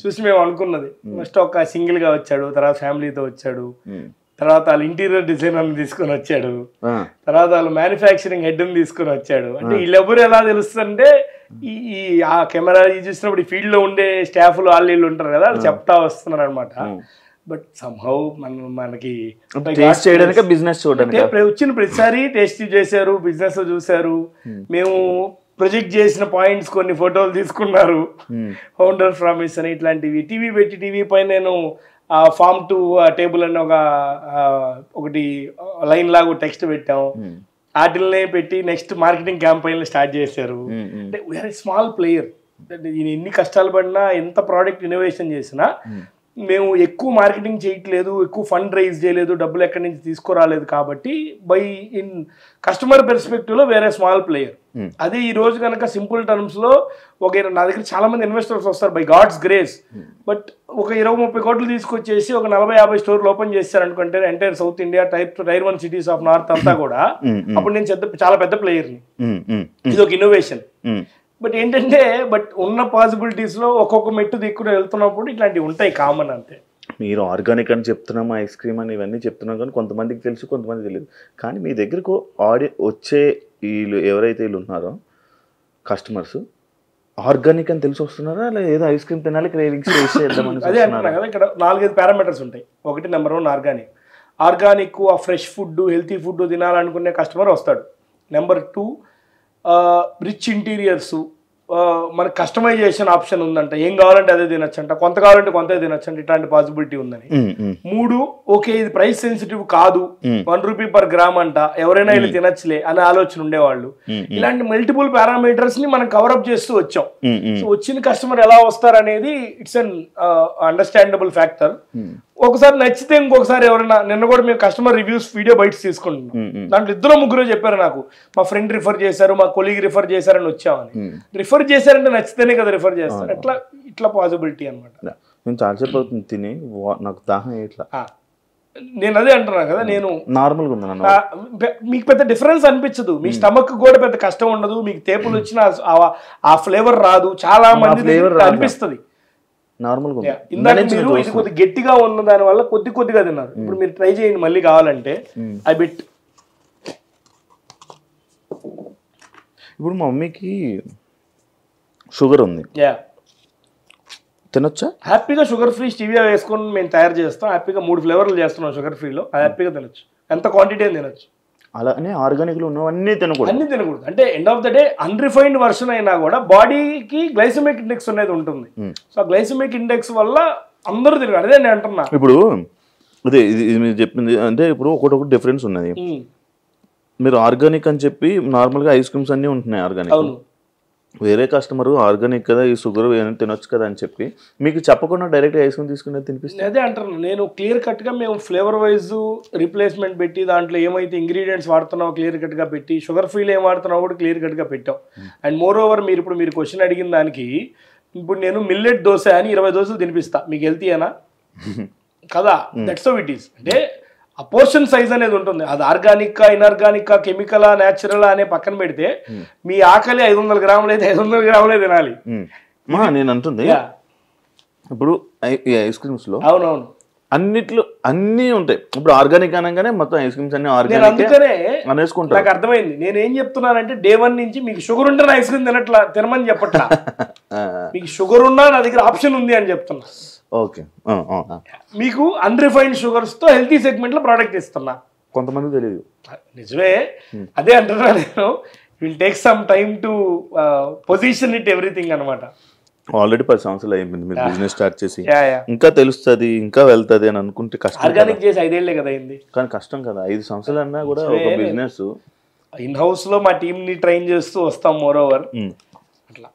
చూసి మేము అనుకున్నది. ఫస్ట్ ఒక సింగిల్ గా వచ్చాడు, తర్వాత ఫ్యామిలీతో వచ్చాడు, తర్వాత వాళ్ళు ఇంటీరియర్ డిజైనర్ తీసుకొని వచ్చాడు, తర్వాత వాళ్ళు మ్యానుఫ్యాక్చరింగ్ హెడ్ తీసుకొని వచ్చాడు. అంటే వీళ్ళెవరు ఎలా తెలుస్తుందంటే ఈ ఆ కెమెరా చూసినప్పుడు ఈ ఫీల్డ్ లో ఉండే స్టాఫ్లు వాళ్ళు ఉంటారు కదా, వాళ్ళు చెప్తా వస్తున్నారు అనమాట. బట్ సమ్హౌ మనకి బిజినెస్ చూడడానికి వచ్చిన ప్రతిసారి టేస్ట్ చేశారు, బిజినెస్ చూశారు. మేము ప్రొజెక్ట్ చేసిన పాయింట్స్ కొన్ని ఫోటోలు తీసుకున్నారు, ఫౌండర్ ప్రామిస్ అని ఇట్లాంటివి. టీవీ పెట్టి టీవీ పైన నేను ఫార్మ్ టు టేబుల్ అని ఒకటి లైన్ లాగా టెక్స్ట్ పెట్టాము, వాటిల్నే పెట్టి నెక్స్ట్ మార్కెటింగ్ క్యాంపెయిన్ స్టార్ట్ చేశారు. అంటే వీఆర్ ఏ స్మాల్ ప్లేయర్. ఈయన ఎన్ని కష్టాలు పడినా, ఎంత ప్రోడక్ట్ ఇన్నోవేషన్ చేసినా మేము ఎక్కువ మార్కెటింగ్ చేయట్లేదు, ఎక్కువ ఫండ్ రైజ్ చేయలేదు, డబ్బులు ఎక్కడి నుంచి తీసుకురాలేదు. కాబట్టి బై ఇన్ కస్టమర్ పెర్స్పెక్టివ్లో వేరే స్మాల్ ప్లేయర్. అదే ఈ రోజు కనుక సింపుల్ టర్మ్స్ లో నా దగ్గర చాలా మంది ఇన్వెస్టర్స్ వస్తారు బై గాడ్స్ గ్రేస్. బట్ ఒక 20-30 కోట్లు తీసుకొచ్చేసి ఒక 40-50 స్టోర్లు ఓపెన్ చేశారు అనుకుంటే entire south India tier 1 cities of north అంతా కూడా, అప్పుడు నేను చాలా పెద్ద ప్లేయర్ని. ఇది ఒక ఇన్నోవేషన్. బట్ ఏంటంటే ఉన్న పాసిబిలిటీస్ లో ఒక్కొక్క మెట్టు దిక్కున వెళ్తున్నప్పుడు ఇట్లాంటివి ఉంటాయి కామన్. అంతే. మీరు ఆర్గానిక్ అని చెప్తున్నాము, ఐస్ క్రీమ్ అని ఇవన్నీ చెప్తున్నాం, కానీ కొంతమందికి తెలుసు, కొంతమందికి తెలియదు. కానీ మీ దగ్గరకు వచ్చే వీళ్ళు ఎవరైతే వీళ్ళు ఉన్నారో కస్టమర్స్ ఆర్గానిక్ అని తెలిసి వస్తున్నారా, లేదా ఏదో ఐస్ క్రీమ్ తినాలి క్రేవింగ్స్ చేద్దామని? అదే అంటున్నా కదా, ఇక్కడ 4-5 పారామీటర్స్ ఉంటాయి. ఒకటి నెంబర్ 1 ఆర్గానిక్, ఆ ఫ్రెష్ ఫుడ్ హెల్తీ ఫుడ్ తినాలనుకునే కస్టమర్ వస్తాడు. నెంబర్ 2 రిచ్ ఇంటీరియర్స్, మన కస్టమైజేషన్ ఆప్షన్ ఉందంట, ఏం కావాలంటే అదే తినొచ్చంట, కొంత కావాలంటే కొంత తినొచ్చంట, ఇట్లాంటి పాసిబిలిటీ ఉందని. 3 ఓకే ఇది ప్రైస్ సెన్సిటివ్ కాదు, ₹1 per gram అంట, ఎవరైనా వెళ్ళి తినచ్చులే అనే ఆలోచన ఉండేవాళ్ళు. ఇలాంటి మల్టిపుల్ పారామీటర్స్ ని మనం కవరప్ చేస్తూ వచ్చాం. సో వచ్చిన కస్టమర్ ఎలా వస్తారు అనేది ఇట్స్ అన్ అండర్స్టాండబుల్ ఫ్యాక్టర్. ఒకసారి నచ్చితే ఇంకొకసారి ఎవరైనా, నిన్న కూడా మేము కస్టమర్ రివ్యూస్ వీడియో బయట తీసుకుంటున్నాం. దాంట్లో 2-3 చెప్పారు నాకు, మా ఫ్రెండ్ రిఫర్ చేశారు, మా కొలీగ్ రిఫర్ చేశారని వచ్చామని. రిఫర్ చేశారంటే నచ్చితేనే కదా రిఫర్ చేస్తారు. ఇట్లా పాసిబిలిటీ అనమాట. నేను చాలాసేపు అవుతుంది తిని, నాకు దాహం ఇట్లా. నేను అదే అంటున్నా కదా, నేను నార్మల్గా ఉంది, మీకు పెద్ద డిఫరెన్స్ అనిపించదు, మీ స్టమక్ కూడా పెద్ద కష్టం ఉండదు, మీకు తేపులు వచ్చిన ఆ ఫ్లేవర్ రాదు, చాలా మంది అనిపిస్తుంది. ఇందాక మీరు ఇది కొద్దిగా గట్టిగా ఉన్న దాని వల్ల కొద్దిగా తిన్నారు. ఇప్పుడు మీరు ట్రై చేయండి మళ్ళీ కావాలంటే. I bet. ఇప్పుడు మా మమ్మీకి షుగర్ ఉంది, తినొచ్చా? హ్యాపీగా షుగర్ ఫ్రీ స్టీవియా వేసుకొని మేము తయారు చేస్తాం. హ్యాపీగా 3 ఫ్లేవర్లు చేస్తున్నాం షుగర్ ఫ్రీలో. హ్యాపీగా తినొచ్చు, ఎంత క్వాంటిటీ అని తినొచ్చు. అలానే ఆర్గానిక్ లో ఉన్నవన్నీ తినకూడదు, అన్ని తినకూడదు. అంటే end of the day unrefined version అయినా కూడా బాడీకి గ్లైసెమిక్ ఇండెక్స్ అనేది ఉంటుంది. సో ఆ గ్లైసెమిక్ ఇండెక్స్ వల్ల అందరూ తినరు. అదే నేను అంటున్నా. ఇప్పుడు అదే ఇది మీరు చెప్పింది అంటే ఇప్పుడు ఒకటి డిఫరెన్స్ ఉన్నది. మీరు ఆర్గానిక్ అని చెప్పి నార్మల్గా ఐస్ క్రీమ్స్ అన్నీ ఉంటున్నాయి ఆర్గానిక్. వేరే కస్టమర్ ఆర్గానిక్ కదా, ఈ షుగర్ తినొచ్చు కదా అని చెప్పి మీకు చెప్పకుండా డైరెక్ట్ ఐస్ క్రీమ్ తీసుకునే తినిపిస్తుంది. అదే అంటున్నాను నేను, క్లియర్ కట్గా మేము ఫ్లేవర్ వైజ్ రీప్లేస్మెంట్ పెట్టి దాంట్లో ఏమైతే ఇంగ్రీడియంట్స్ వాడుతున్నావో క్లియర్ కట్గా పెట్టి, షుగర్ ఫ్రీలో ఏం వాడుతున్నావో కూడా క్లియర్ కట్గా పెట్టాం. అండ్ మోర్ ఓవర్ మీరు క్వశ్చన్ అడిగిన దానికి, ఇప్పుడు నేను మిల్లెట్ దోశ అని 20 దోశలు తినిపిస్తా, మీకు హెల్తీ అనా కదా? That's how it is. అంటే ఆ పోర్షన్ సైజ్ అనేది ఉంటుంది. అది ఆర్గానిక్కా, ఇన్ఆర్గానిక్కా, కెమికలా, న్యాచురల్ అనే పక్కన పెడితే మీ ఆకలి 500 గ్రాములు అయితే 500 గ్రాములే తినాలి. నేను అంటుంది ఇప్పుడు ఈ ఐస్ క్రీమ్స్ లో అవునవును అన్నిట్లో అన్నీ ఉంటాయి. ఇప్పుడు ఆర్గానిక్ అనగానే మొత్తం ఐస్ క్రీమ్స్ అన్ని ఆర్గానిక్ అందుకనే అనేసుకుంటారు. నాకు అర్థమైంది. నేనేం చెప్తున్నానంటే డే 1 నుంచి మీకు షుగర్ ఉంటే ఐస్ క్రీమ్ తినమని చెప్పట్లా, మీకు షుగర్ ఉన్నా నా దగ్గర ఆప్షన్ ఉంది అని చెప్తున్నా. ఓకే, మీకు అన్రిఫైన్డ్ షుగర్స్ తో హెల్తీ సెగ్మెంట్ లో ప్రోడక్ట్ ఇస్తున్నా. కొంతమంది తెలియదు. నిజమే, అదే అంటున్నా నేను. Will take some time to position it everything అనమాట. ఆల్రెడీ 10 సంవత్సరాలు అయిపోయింది మీరు బిజినెస్ స్టార్ట్ చేసి. ఇంకా తెలుస్తుంది, ఇంకా వెళ్తుంది అని అనుకుంటే కష్టం. ఆర్గానిక్ చేసి 5 ఏళ్లే కదా అయింది, కానీ కష్టం కదా. 5 సంవత్సరాలు అన్నా కూడా ఒక బిజినెస్. ఇన్ హౌస్ లో మా టీమ్ ని ట్రైన్ చేస్తూ వస్తాం. మోర్ ఓవర్ అట్లా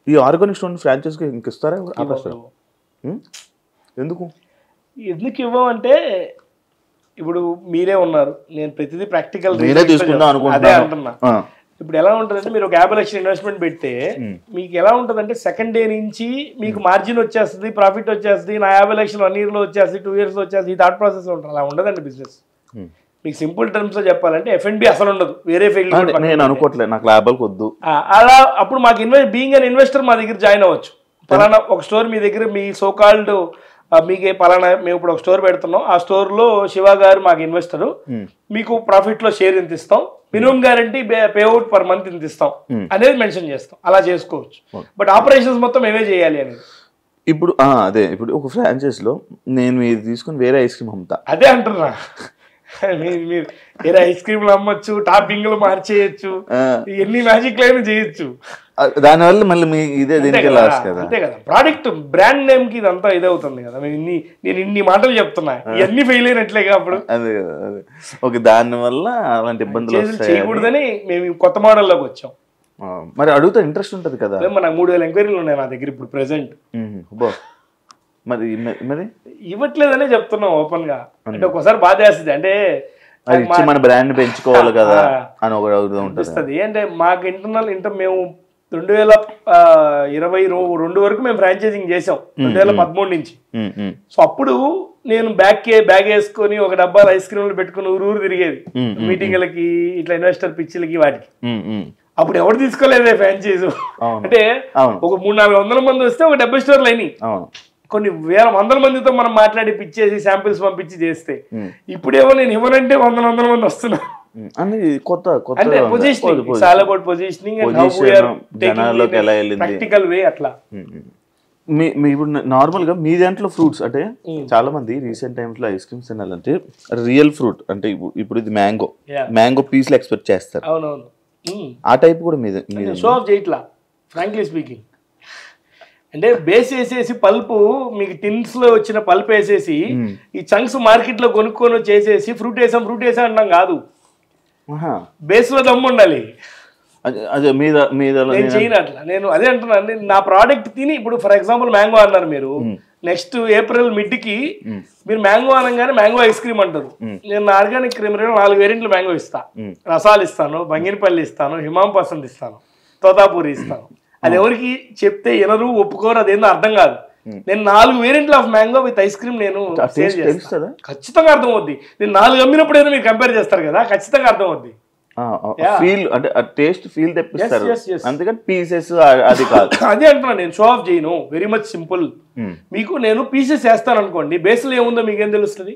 ఈ ఆర్గానిక్ స్టోర్ ఫ్రాంచైజ్ కి ఇంక ఇస్తారా? ఎందుకు ఇవ్వమంటే ఇప్పుడు మీరే ఉన్నారు, నేను ప్రతిదీ ప్రాక్టికల్ అదే అంటున్నా. ఇప్పుడు ఎలా ఉంటుందంటే మీరు ఒక 50 లక్షలు ఇన్వెస్ట్మెంట్ పెడితే మీకు ఎలా ఉంటుందంటే సెకండ్ డే నుంచి మీకు మార్జిన్ వచ్చేస్తుంది, ప్రాఫిట్ వచ్చేస్తుంది, నా 50 లక్షలు 1 year లో వచ్చేస్తుంది, 2 years లో వచ్చేస్తుంది. ఈ థాట్ ప్రాసెస్ ఉంటుంది. అలా ఉండదండి బిజినెస్. మీకు సింపుల్ టర్మ్స్ లో చెప్పాలంటే F&B అసలు ఉండదు. వేరే ఫీల్డ్ నేను అనుకోవట్లేదు, నాకు లాభాలకు వద్దు అలా. అప్పుడు మాకు బీయింగ్ అన్ ఇన్వెస్టర్ మా దగ్గర జాయిన్ అవ్వచ్చు. పలానా ఒక స్టోర్ మీ దగ్గర, మీ సోకాల్డ్ మీకే పలానా మేము ఇప్పుడు ఒక స్టోర్ పెడుతున్నాం, ఆ స్టోర్ లో శివ గారు మాకు ఇన్వెస్టర్, మీకు ప్రాఫిట్ లో షేర్ ఎంత ఇస్తాం, minimum guarantee payout per month ఎంత ఇస్తాం అనేది మెన్షన్ చేస్తాం. అలా చేసుకోవచ్చు. బట్ ఆపరేషన్స్ మొత్తం మేమే చేయాలి అనేది. ఇప్పుడు అదే ఇప్పుడు ఒక ఫ్రాంచైజ్ లో నేను ఇది తీసుకుని వేరే ఐస్ క్రీమ్ అమ్ముతా, అదే అంటున్నా. మీరు వేరే ఐస్ క్రీమ్లు అమ్మొచ్చు, టాపింగ్లు మార్చేయచ్చు, ఎన్ని మ్యాజిక్ లైన్ చేయొచ్చు. దానివల్ల మళ్ళీ మీ ఇదే దీనికి లాస్ కదా. అంతే కదా, ప్రోడక్ట్ బ్రాండ్ నేమ్ కి ఇదంతా ఇదవుతుంది కదా. నేను ఇన్ని మాటలు చెప్తున్నా, ఇవన్నీ ఫెయిల్ అయినట్లేగా అప్పుడు. అదే కదా, అదే. ఓకే, దానివల్ల అలాంటి ఇబ్బందులు చేయకూడదని మేము కొత్త మోడల్లోకి వచ్చాం. మరి అడుగుతా ఇంట్రెస్ట్ ఉంటుంది కదా. నాకు 3000 ఎంక్వైరీలు ఉన్నాయి నా దగ్గర ఇప్పుడు ప్రెసెంట్. మరి మరి ఇవ్వట్లేదనే చెప్తున్నాం ఓపెన్ గా. అంటే ఒకసారి బాధ వేస్తుంది. అంటే అది ఇచ్చి మన బ్రాండ్ పెంచుకోవాలి కదా అని ఒకటి ఉంటుంది. అనిపిస్తుంది. అంటే మాకు ఇంటర్ మేము 2022 వరకు మేము ఫ్రాంచైజింగ్ చేసాం 2013 నుంచి. సో అప్పుడు నేను బ్యాగ్ వేసుకొని ఒక డబ్బాలు ఐస్ క్రీమ్లు పెట్టుకుని ఊరు తిరిగేది మీటింగ్లకి, ఇట్లా ఇన్వెస్టర్ పిచ్చిలకి వాటికి. అప్పుడు ఎవరు తీసుకోలేదే ఫ్రాంచైజ్. అంటే ఒక 300-400 మంది వస్తే ఒక 70 స్టోర్లు అయినాయి. కొన్ని వందల మందితో మనం మాట్లాడి పిచ్చేసి శాంపిల్స్ పంపించి చేస్తే, ఇప్పుడేమో నేను ఇవ్వనంటే 100 మంది వస్తున్నారు. అంటే positioning, it's all about positioning and how we are taking practical way. అట్లా ఇప్పుడు నార్మల్ గా మీ దాంట్లో ఫ్రూట్స్ అంటే చాలా మంది రీసెంట్ టైమ్స్ లో ఐస్ క్రీమ్స్ తినాలంటే రియల్ ఫ్రూట్ అంటే ఇప్పుడు ఇది మ్యాంగో పీస్లు ఎక్స్పెక్ట్ చేస్తారు. అవునవును, ఆ టైప్ కూడా మీద షో ఆఫ్ చేయట్లా ఫ్రాంక్లీ స్పీకింగ్. అంటే బేస్ వేసేసి పల్పు మీకు టిన్స్ లో వచ్చిన పల్ప్ వేసేసి ఈ చంక్స్ మార్కెట్ లో కొనుక్కొని చేసేసి ఫ్రూట్ వేసాం అంటాం కాదు. బేస్ లో దమ్ము ఉండాలి. నేను చేయను అట్లా. నేను అదే అంటున్నాను, నా ప్రోడక్ట్ తిని ఇప్పుడు ఫర్ ఎగ్జాంపుల్ మ్యాంగో అన్నారు మీరు, నెక్స్ట్ ఏప్రిల్ మిడ్ కి మీరు మ్యాంగో అనగానే మ్యాంగో ఐస్ క్రీమ్ అంటారు. నేను ఆర్గానిక్ క్రీమ్ 4 వేరియంట్లు మ్యాంగో ఇస్తా, రసాలు ఇస్తాను, బంగినపల్లి ఇస్తాను, హిమాం పసంద్ ఇస్తాను, తోతాపూరి ఇస్తాను. అది ఎవరికి చెప్తే వినరు, ఒప్పుకోరు, అదేందో అర్థం కాదు. నేను 4 వేరియంట్లు of mango with ice cream నేను ఖచ్చితంగా అర్థం అవుద్ది. నేను 4 అమ్మినప్పుడు ఏదో మీరు కంపేర్ చేస్తారు కదా, ఖచ్చితంగా అర్థం అవుద్ది. ఫీల్ అంటే టేస్ట్ ఫీల్ తెప్పిస్తారు, అందుకని పీసెస్ అది కాదు. అదే అంటున్నా, నేను షో ఆఫ్ చేయను. Very much simple. మీకు నేను పీసెస్ వేస్తాను అనుకోండి, బేస్ లో ఏముందో మీకేం తెలుస్తుంది?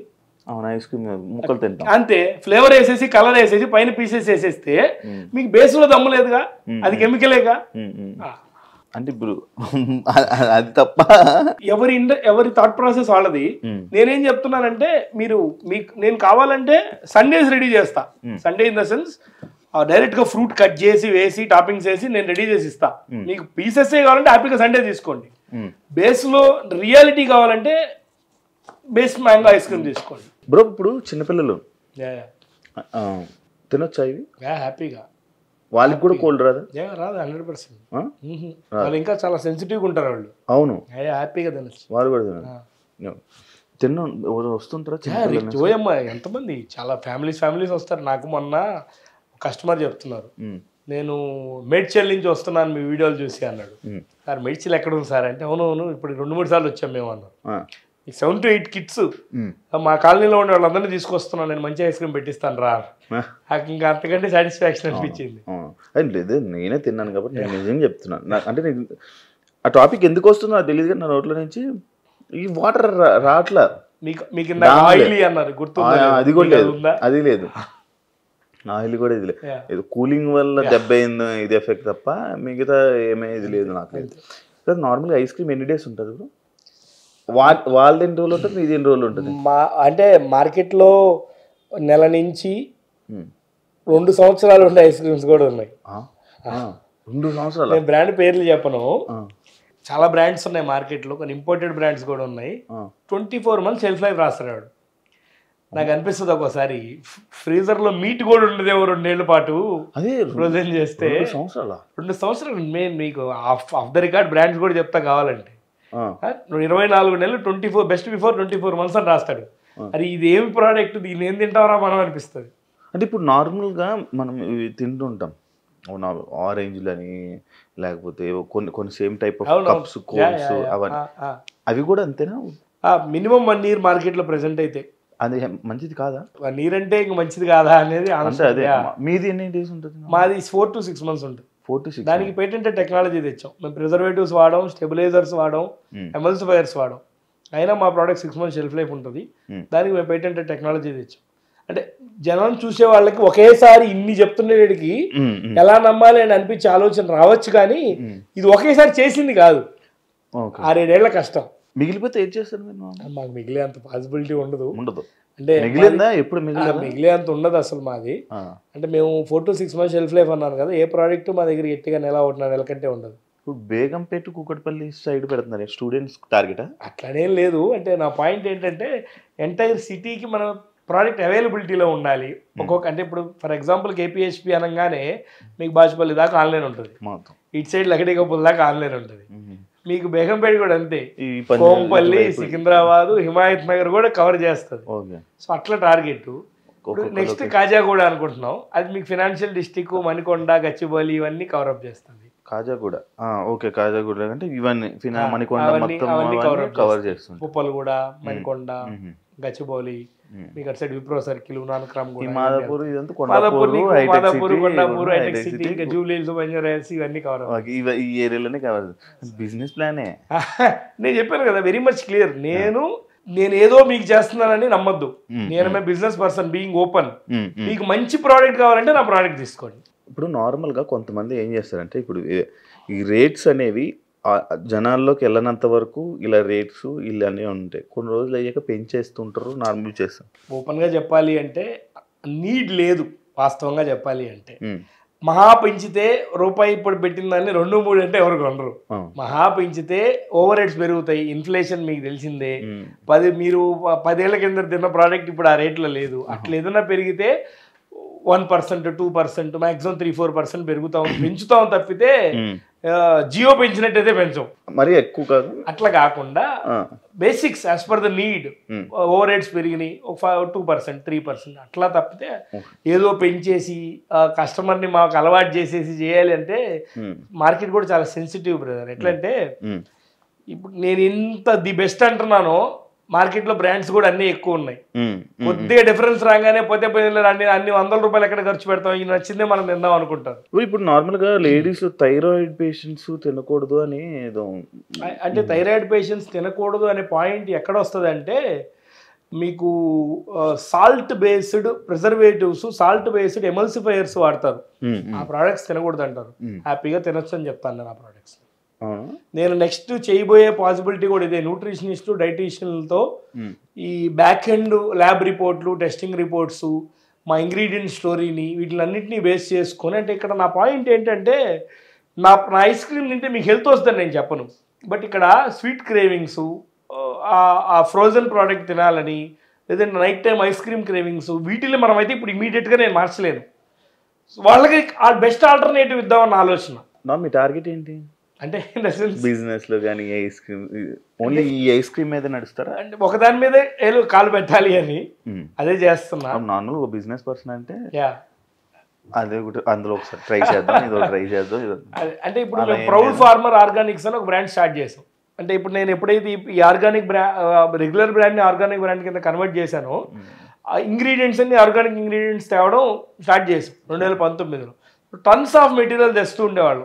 ఐస్ క్రీమ్ ముక్కలు తింటాం అంతే. ఫ్లేవర్ వేసేసి కలర్ వేసేసి పైన పీసెస్ వేసేస్తే మీకు బేస్ లో దమ్ము లేదుగా, అది కెమికలేగా. అంటే ఇప్పుడు అది తప్ప ఎవరి థాట్ ప్రాసెస్ వాళ్ళది. నేనేం చెప్తున్నానంటే నేను కావాలంటే సండేస్ రెడీ చేస్తా. Sunday in the sense direct గా ఫ్రూట్ కట్ చేసి వేసి టాపింగ్స్ వేసి నేను రెడీ చేసి ఇస్తా. మీకు పీసెస్ కావాలంటే హ్యాపీగా సండే తీసుకోండి. బేస్ లో రియాలిటీ కావాలంటే బేస్ మ్యాంగో ఐస్ క్రీమ్ తీసుకోండి. బ్రో ఇప్పుడు చిన్నపిల్లలు తినొచ్చా ఇవి హ్యాపీగా? వాళ్ళకి కూడా కోల్డ్ రాదు? రాదు 100%. వాళ్ళు ఇంకా చాలా సెన్సిటివ్గా ఉంటారు వాళ్ళు. అవును, హ్యాపీగా తినచ్చు వాళ్ళు కూడా. వస్తుంటారా జోయమ్మ? ఎంతమంది, చాలా ఫ్యామిలీస్ వస్తారు. నాకు మొన్న కస్టమర్ చెప్తున్నారు, నేను మేడ్చల్ నుంచి వస్తున్నాను మీ వీడియోలు చూసి అన్నాడు. సార్ మేడ్చల్ ఎక్కడ ఉంది సార్ అంటే, అవునవును ఇప్పుడు 2-3 సార్లు వచ్చాం మేము అన్నాం. 7 to 8 కిడ్స్ మా కాలనీలో ఉండే వాళ్ళందరినీ తీసుకొస్తున్నాను, నేను మంచి ఐస్ క్రీమ్ పెట్టిస్తాను రా. నాకు ఇంకా అంతకంటే సాటిస్ఫాక్షన్ అనిపించింది. లేదు, నేనే తిన్నాను కాబట్టి నేను నిజంగా చెప్తున్నాను. అంటే ఆ టాపిక్ ఎందుకు వస్తుందో నాకు తెలియదు కానీ నా నోట్లో నుంచి ఈ వాటర్ రావట్లా. మీకు ఆయిలీ అన్నారు గుర్తుందా? అది కూడా లేదు, అది లేదు. ఆయిల్ కూడా ఇది లేదు. ఇది కూలింగ్ వల్ల దెబ్బ అయింది ఇది ఎఫెక్ట్ తప్ప మిగతా ఏమీ ఇది లేదు నాకు. నార్మల్గా ఐస్ క్రీమ్ ఎన్ని డేస్ ఉంటుంది బ్రో? వాళ్ళది ఎన్ని రోజులు ఉంటుంది, ఇది ఎన్ని రోజులు ఉంటుంది? అంటే మార్కెట్లో నెల నుంచి 2 సంవత్సరాలు ఉండే ఐస్ క్రీమ్స్ కూడా ఉన్నాయి. 2 సంవత్సరాలు? నేను బ్రాండ్ పేర్లు చెప్పను, చాలా బ్రాండ్స్ ఉన్నాయి మార్కెట్లో, కొన్ని ఇంపోర్టెడ్ బ్రాండ్స్ కూడా ఉన్నాయి. 24 months షెల్ఫ్ లైఫ్ రాస్తాడు. నాకు అనిపిస్తుంది ఒక్కోసారి ఫ్రీజర్లో మీట్ కూడా ఉండదేమో 2 ఏళ్ల పాటు ఫ్రోజన్ చేస్తే. 2 సంవత్సరాలు మెయిన్. మీకు ఆఫ్ ద రికార్డ్ బ్రాండ్స్ కూడా చెప్తా కావాలంటే. 24 నెలలు 24 బెస్ట్ బిఫోర్ 24 months అని రాస్తాడు. అది ఇది ఏమి ప్రోడక్ట్, దీన్ని ఏం తింటావరా మనం అనిపిస్తుంది. అంటే ఇప్పుడు నార్మల్గా మనం ఇవి తింటుంటాం, ఆరెంజ్లని లేకపోతే కొన్ని same type of cups, cones, అవన్నీ అవి కూడా అంతేనా? మినిమం 1 year మార్కెట్లో ప్రెసెంట్ అయితే. అది మంచిది కాదా? 1 year అంటే ఇంక మంచిది కాదా అనేది. మీది ఎన్ని డేస్ ఉంటుంది? మాది 4 to 6 months ఉంటుంది. 4 to 6. దానికి పేటెంటెడ్ టెక్నాలజీ తెచ్చాం మేము. ప్రిజర్వేటివ్స్ వాడాం, స్టెబిలైజర్స్ వాడాం, ఎమల్సిఫైయర్స్ వాడాం. అయినా మా ప్రోడక్ట్ 6 months షెల్ఫ్ లైఫ్ ఉంటుంది. దానికి మేము పేటెంటెడ్ టెక్నాలజీ తెచ్చాం. అంటే జనం చూసే వాళ్ళకి ఒకేసారి ఇన్ని చెప్తుండేటికి ఎలా నమ్మాలి అని అనిపించే ఆలోచన రావచ్చు, కానీ ఇది ఒకేసారి చేసింది కాదు. 6-7 ఏళ్ల కష్టం. మిగిలిపోతే ఏం చేస్తారు? మాకు మిగిలే అంత పాసిబిలిటీ ఉండదు. అంటే ఎప్పుడు మిగిలే అంత ఉండదు అసలు మాది. అంటే మేము 4 to 6 months షెల్ఫ్ లైఫ్ అన్నాను కదా, ఏ ప్రోడక్ట్ మా దగ్గర గట్టిగా నెల 1.5 నెలల కంటే ఉండదు. ఇప్పుడు బేగంపేట, కూకట్పల్లి సైడ్ పెడుతున్నారు స్టూడెంట్స్ టార్గెట్? అట్లనేం లేదు. అంటే నా పాయింట్ ఏంటంటే ఎంటైర్ సిటీకి మన ప్రోడక్ట్ అవైలబిలిటీలో ఉండాలి. అంటే ఇప్పుడు ఫర్ ఎగ్జాంపుల్ కేపీహెచ్పి అనగానే మీకు బాచుపల్లి దాకా ఆన్లైన్ ఉంటుంది, ఇటు సైడ్ లకడికప్పుల దాకా ఆన్లైన్ ఉంటుంది. మీకు బేగంపేట కూడా అంతే, కోంపల్లి, సికింద్రాబాద్, హిమాయత్ నగర్ కూడా కవర్ చేస్తుంది. సో అట్లా టార్గెట్. నెక్స్ట్ కాజాగూడ అనుకుంటున్నాం. అది మీకు ఫినాన్షియల్ డిస్ట్రిక్ట్, మణికొండ, గచ్చిబౌలి ఇవన్నీ కవరప్ చేస్తుంది. కాజాగూడ ఓకే. కాజాగూడ అంటే ఇవన్నీ మణికొండ మొత్తం కవర్ చేస్తుంది. ఉప్పలగూడ, మణికొండ, గచ్చిబౌలి, మీకు అటు సైడ్ విప్రో సర్కిల్, నానక్రామ్ కూడా, మాదాపూర్, మాదాపూర్, కొండాపూర్, హైటెక్ సిటీ, ఇంకా జూబ్లీహిల్స్, బంజారాహిల్స్ ఇవన్నీ కవర్ ఈ ఏరియాలోనే కవర్. బిజినెస్ ప్లానే నేను చెప్పాను కదా, వెరీ మచ్ క్లియర్. నేను ఏదో మీకు చేస్తున్నానని నమ్మద్దు. నేను బిజినెస్ పర్సన్ బీయింగ్ ఓపెన్. మీకు మంచి ప్రోడక్ట్ కావాలంటే నా ప్రోడక్ట్ తీసుకోండి. ఇప్పుడు నార్మల్గా కొంతమంది ఏం చేస్తారంటే, ఇప్పుడు ఈ రేట్స్ అనేవి జనాల్లోకి వెళ్ళనంత వరకు ఇలా రేట్స్ ఇలానే ఉంటాయి. కొన్ని రోజులు అయ్యాక పెంచేస్తుంటారు, నార్మల్ చేస్తారు. ఓపెన్గా చెప్పాలి అంటే నీడ్ లేదు. వాస్తవంగా చెప్పాలి అంటే మహా పెంచితే రూపాయి ఇప్పుడు పెట్టిన దాన్ని 2-3 అంటే ఎవరు కొనరు. మహా పెంచితే ఓవర్ రేట్స్ పెరుగుతాయి. ఇన్ఫ్లేషన్ మీకు తెలిసిందే. మీరు 10 ఏళ్ల కింద తిన్న ప్రోడక్ట్ ఇప్పుడు ఆ రేట్లో లేదు. అట్లా ఏదైనా పెరిగితే 1%, 2%, మాక్సిమం 3-4% పెంచుతాం తప్పితే జియో పెంచినట్టయితే పెంచం. మరి ఎక్కువ కాదు. అట్లా కాకుండా basics as per the need. Over rates పెరిగినాయి 2%, 3% అట్లా తప్పితే ఏదో పెంచేసి కస్టమర్ని మాకు అలవాటు చేసేసి చేయాలి అంటే మార్కెట్ కూడా చాలా సెన్సిటివ్ బ్రదర్. ఎట్లంటే ఇప్పుడు నేను ఇంత ది బెస్ట్ అంటున్నానో మార్కెట్లో బ్రాండ్స్ కూడా అన్ని ఎక్కువ ఉన్నాయి. కొద్దిగా డిఫరెన్స్ రాగానే పోతే అన్ని ₹100 ఎక్కడ ఖర్చు పెడతాం, ఇది నచ్చిందే మనం తిందాం అనుకుంటారు. ఇప్పుడు నార్మల్గా లేడీస్ థైరాయిడ్ పేషెంట్స్ తినకూడదు అని ఏదో, అంటే థైరాయిడ్ పేషెంట్స్ తినకూడదు అనే పాయింట్ ఎక్కడ వస్తుంది అంటే, మీకు salt based preservatives, salt based emulsifiers వాడతారు. ఆ ప్రోడక్ట్స్ తినకూడదు అంటారు. హ్యాపీగా తినొచ్చు అని చెప్తాను నేను ఆ ప్రోడక్ట్స్. నేను నెక్స్ట్ చేయబోయే పాసిబిలిటీ కూడా ఇదే. న్యూట్రిషనిస్ట్, డైటీషియన్లతో ఈ బ్యాక్ ఎండ్ ల్యాబ్ రిపోర్ట్లు, టెస్టింగ్ రిపోర్ట్స్, మా ఇంగ్రీడియంట్ స్టోరీని వీటిలన్నింటినీ బేస్ చేసుకొని, అంటే ఇక్కడ నా పాయింట్ ఏంటంటే, నా ఐస్ క్రీమ్ తింటే మీకు హెల్త్ వస్తుందని నేను చెప్పను. బట్ ఇక్కడ స్వీట్ క్రేవింగ్స్, ఆ ఫ్రోజన్ ప్రోడక్ట్ తినాలని, లేదంటే night time ice cream cravings, వీటిని మనమైతే ఇప్పుడు ఇమీడియట్గా నేను మార్చలేను. వాళ్ళకి ఆ బెస్ట్ ఆల్టర్నేటివ్ ఇద్దామన్న ఆలోచన. మీ టార్గెట్ ఏంటి అంటే బిజినెస్ లో కానీ ఐస్ క్రీమ్ ఓన్లీ ఈ ఐస్ క్రీమ్ మీద నడుస్తారా? అంటే ఒకదాని మీదే కాలు పెట్టాలి అని అదే చేస్తున్నా. నార్మల్ బిజినెస్ పర్సన్ అంటే అదే అందులో ఒకసారి ట్రై చేద్దాం, ఇదో ట్రై చేద్దాం. అంటే ఇప్పుడు మేము ప్రౌడ్ ఫార్మర్ ఆర్గానిక్స్ అని ఒక బ్రాండ్ స్టార్ట్ చేసాం. అంటే ఇప్పుడు నేను ఎప్పుడైతే ఈ ఆర్గానిక్ రెగ్యులర్ బ్రాండ్ని ఆర్గానిక్ బ్రాండ్ కింద కన్వర్ట్ చేశానో, ఇంగ్రీడియంట్స్ అన్ని ఆర్గానిక్ ఇంగ్రీడియంట్స్ తేవడం స్టార్ట్ చేసాం 2019లో. టన్స్ ఆఫ్ మెటీరియల్ తెస్తూ ఉండేవాళ్ళు,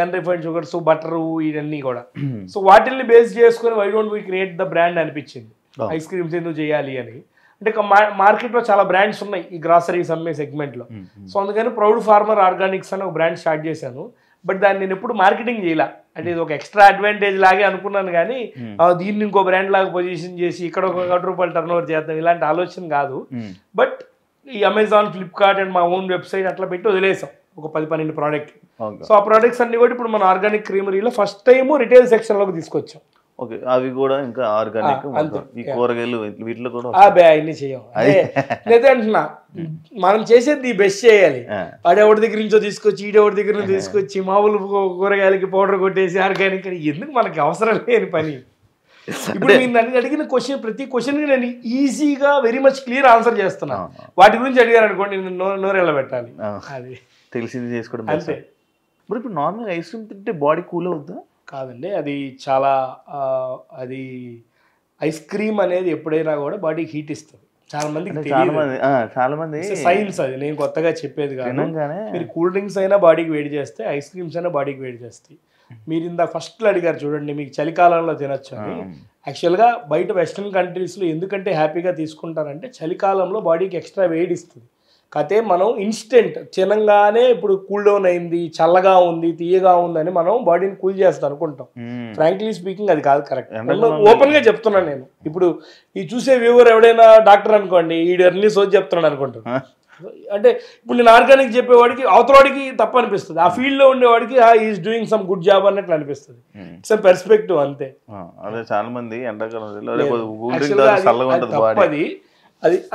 అన్రిఫైన్డ్ షుగర్స్, బటరు, ఇవన్నీ కూడా. సో వాటిల్ని బేస్ చేసుకుని why don't we create the brand అనిపించింది. ఐస్ క్రీమ్స్ ఎందుకు చేయాలి అని. అంటే మార్కెట్లో చాలా బ్రాండ్స్ ఉన్నాయి ఈ గ్రాసరీస్ అమ్మే సెగ్మెంట్లో. సో అందుకని ప్రౌడ్ ఫార్మర్ ఆర్గానిక్స్ అని ఒక బ్రాండ్ స్టార్ట్ చేశాను. బట్ దాన్ని నేను ఎప్పుడు మార్కెటింగ్ చేయాల. అంటే ఇది ఒక ఎక్స్ట్రా అడ్వాంటేజ్ లాగే అనుకున్నాను కానీ దీన్ని ఇంకో బ్రాండ్ లాగా పొజిషన్ చేసి ఇక్కడ ఒక ₹1 టర్నోవర్ చేద్దాం ఇలాంటి ఆలోచన కాదు. బట్ ఈ అమెజాన్, ఫ్లిప్కార్ట్ అండ్ మా ఓన్ వెబ్సైట్ అట్లా పెట్టి వదిలేసాం ఒక 10-12 ప్రోడక్ట్. సో ఆ ప్రోడక్ట్స్ అన్ని కూడా ఇప్పుడు మన ఆర్గానిక్ క్రీమరీలో ఫస్ట్ టైం రిటైల్ సెక్షన్లోకి తీసుకొచ్చాం. ఓకే, అవి కూడా ఇంకా ఆర్గానిక్, ఈ కూరగాయలు వీటిలో కూడా అన్ని చేయం. లేదా అంటున్నా, మనం చేసేది బెస్ట్ చేయాలి. ఆడెవరి దగ్గర నుంచో తీసుకొచ్చి, ఈడెవరి దగ్గర నుంచి తీసుకొచ్చి మామూలు కూరగాయలకి పౌడర్ కొట్టేసి ఆర్గానిక్ అని ఎందుకు మనకి అవసరం లేని పని. ఇప్పుడు మీరు నన్ను అడిగిన క్వశ్చన్, ప్రతి క్వశ్చన్కి నేను ఈజీగా వెరీ మచ్ క్లియర్ ఆన్సర్ చేస్తున్నా. వాటి గురించి అడిగారు అనుకోండి, నేను నోరెళ్ళ పెట్టాలి. అది తెలిసింది చేసుకోవడం అంతే. ఇప్పుడు నార్మల్ ఐస్ క్రీమ్ తింటే బాడీ కూల్ అవుద్దా? కాదండి, అది చాలా అది ఐస్ క్రీమ్ అనేది ఎప్పుడైనా కూడా బాడీకి హీట్ ఇస్తుంది. చాలా మంది సైన్స్ అది, నేను కొత్తగా చెప్పేది కాదు. మీరు కూల్ డ్రింక్స్ అయినా బాడీకి వేడి చేస్తే, ఐస్ క్రీమ్స్ అయినా బాడీకి వేడి చేస్తాయి. మీరు ఇందా ఫస్ట్లో అడిగారు చూడండి, మీకు చలికాలంలో తినొచ్చు అని. యాక్చువల్గా బయట వెస్ట్రన్ కంట్రీస్లో ఎందుకంటే హ్యాపీగా తీసుకుంటారంటే చలికాలంలో బాడీకి ఎక్స్ట్రా వేడి ఇస్తుంది. కాకపోతే మనం ఇన్స్టెంట్ తినంగానే ఇప్పుడు కూల్ డౌన్ అయింది, చల్లగా ఉంది, తీయగా ఉందని మనం బాడీని కూల్ చేస్తాం అనుకుంటాం. ఫ్రాంక్లీ స్పీకింగ్ అది కాదు కరెక్ట్. ఓపెన్ గా చెప్తున్నాను నేను. ఇప్పుడు ఈ చూసే వ్యూవర్ ఎవడైనా డాక్టర్ అనుకోండి, ఈ అన్ని సోచి చెప్తున్నాడు అనుకుంటాం. అంటే ఇప్పుడు నేను ఆర్గానిక్ చెప్పేవాడికి అవతలవాడికి తప్పు అనిపిస్తుంది, ఆ ఫీల్డ్ లో ఉండేవాడికి is doing some good job అన్నట్లు అనిపిస్తుంది. ఇట్స్ పర్స్పెక్టివ్ అంతే. చాలా మంది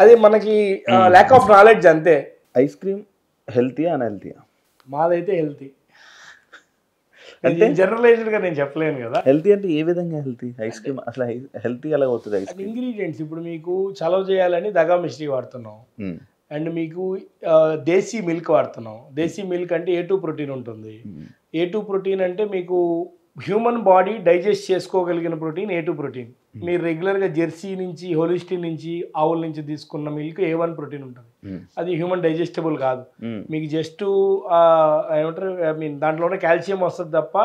అది మనకి ల్యాక్ ఆఫ్ నాలెడ్జ్ అంతే. ఐస్ క్రీమ్ హెల్తీయా అన్హెల్తీయా? మాదైతే హెల్తీ. అంటే జనరలైజ్డ్ గా నేను చెప్పలేను కదా. హెల్తీ అంటే ఏ విధంగా హెల్తీ? ఐస్ క్రీమ్ అసలు హెల్తీ ఎలా అవుతుంది? ఐస్ క్రీమ్ ఇంగ్రీడియంట్స్ ఇప్పుడు మీకు చలవ చేయాలని దగా మిశ్రీ వాడుతున్నాం. అండ్ మీకు దేశీ మిల్క్ వాడుతున్నాం. దేశీ మిల్క్ అంటే A2 ప్రోటీన్ ఉంటుంది. A2 ప్రోటీన్ అంటే మీకు హ్యూమన్ బాడీ డైజెస్ట్ చేసుకోగలిగిన ప్రోటీన్ A2 ప్రోటీన్. మీరు రెగ్యులర్గా జెర్సీ నుంచి, హోలిస్టిన్ నుంచి, ఆవుల నుంచి తీసుకున్న మిల్క్ A1 ప్రోటీన్ ఉంటుంది. అది హ్యూమన్ డైజెస్టబుల్ కాదు. మీకు జస్ట్ ఏమంటారు, ఐ మీన్ దాంట్లోనే కాల్షియం వస్తుంది తప్ప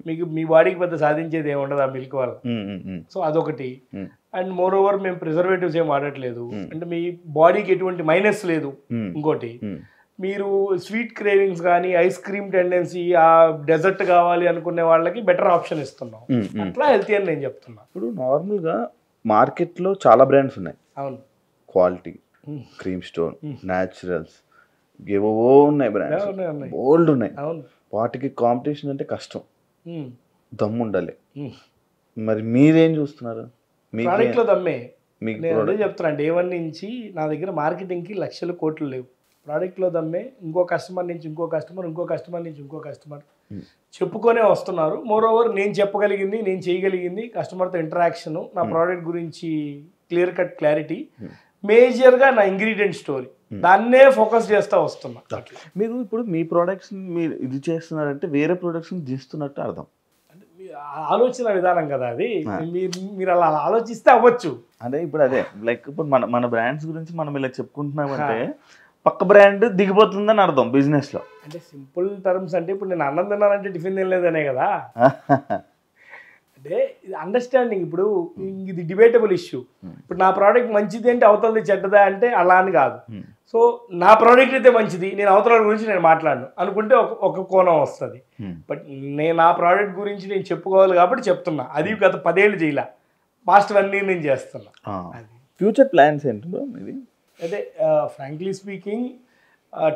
మీకు మీ బాడీకి పెద్ద సాధించేది ఏమి ఉండదు ఆ మిల్క్ వల్ల. సో అదొకటి. అండ్ మోర్ ఓవర్ మేము ప్రిజర్వేటివ్స్ ఏం వాడట్లేదు, అంటే మీ బాడీకి ఎటువంటి మైనస్ లేదు. ఇంకోటి, మీరు స్వీట్ క్రేవింగ్స్ కానీ ఐస్ క్రీమ్ టెండెన్సీ, ఆ డెజర్ట్ కావాలి అనుకునే వాళ్ళకి బెటర్ ఆప్షన్ ఇస్తున్నాం. అట్లా హెల్తీ అని నేను చెప్తున్నా. ఇప్పుడు నార్మల్గా మార్కెట్లో చాలా బ్రాండ్స్ ఉన్నాయి. అవును, క్వాలిటీ, క్రీమ్ స్టోన్, న్యాచురల్స్, ఏవో ఉన్నాయి బ్రాండ్స్, బోల్డ్ ఉన్నాయి. అవును, వాటికి కాంపిటీషన్ అంటే కష్టం, దమ్ము ఉండాలి. మరి మీరేం చూస్తున్నారు? ప్రోడక్ట్లో దమ్మే. నేను అదే చెప్తున్నా, డే 1 నుంచి నా దగ్గర మార్కెటింగ్కి లక్షల కోట్లు లేవు. ప్రోడక్ట్లో దమ్మే. ఇంకో కస్టమర్ నుంచి ఇంకో కస్టమర్, ఇంకో కస్టమర్ నుంచి ఇంకో కస్టమర్ చెప్పుకొనే వస్తున్నారు. మోర్ ఓవర్ నేను చెప్పగలిగింది, నేను చేయగలిగింది, కస్టమర్తో ఇంటరాక్షన్, నా ప్రోడక్ట్ గురించి క్లియర్ కట్ క్లారిటీ, మేజర్గా నా ఇంగ్రీడియంట్ స్టోరీ, దాన్నే ఫోకస్ చేస్తూ వస్తున్నా. మీరు ఇప్పుడు మీ ప్రోడక్ట్స్ మీరు ఇది చేస్తున్నారంటే వేరే ప్రొడక్ట్స్ని తీస్తున్నట్టు అర్థం. ఆలోచన విధానం కదా అది. మీరు అలా ఆలోచిస్తే అవ్వచ్చు. అదే ఇప్పుడు అదే లైక్ ఇప్పుడు మన బ్రాండ్స్ గురించి మనం ఇలా చెప్పుకుంటున్నామంటే పక్క బ్రాండ్ దిగిపోతుందని అర్థం బిజినెస్ లో. అంటే సింపుల్ టర్మ్స్ అంటే ఇప్పుడు నేను అన్నం తిన్నానంటే టిఫిన్ తినలేదనే కదా. అంటే ఇది అండర్స్టాండింగ్. ఇప్పుడు ఇది డిబేటబుల్ ఇష్యూ. ఇప్పుడు నా ప్రోడక్ట్ మంచిది అంటే అవతలది చెడ్డదా అంటే అలా అని కాదు. సో నా ప్రోడక్ట్ అయితే మంచిది, నేను అవతల గురించి నేను మాట్లాడను అనుకుంటే ఒక కోణం వస్తుంది. బట్ నేను నా ప్రోడక్ట్ గురించి నేను చెప్పుకోవాలి కాబట్టి చెప్తున్నా. అది గత 10 ఏళ్ళు చేయలే, పాస్ట్ 1 year నేను చేస్తున్నా. అది ఫ్యూచర్ ప్లాన్స్ ఏంటో ఇది. అదే ఫ్రాంక్లీ స్పీకింగ్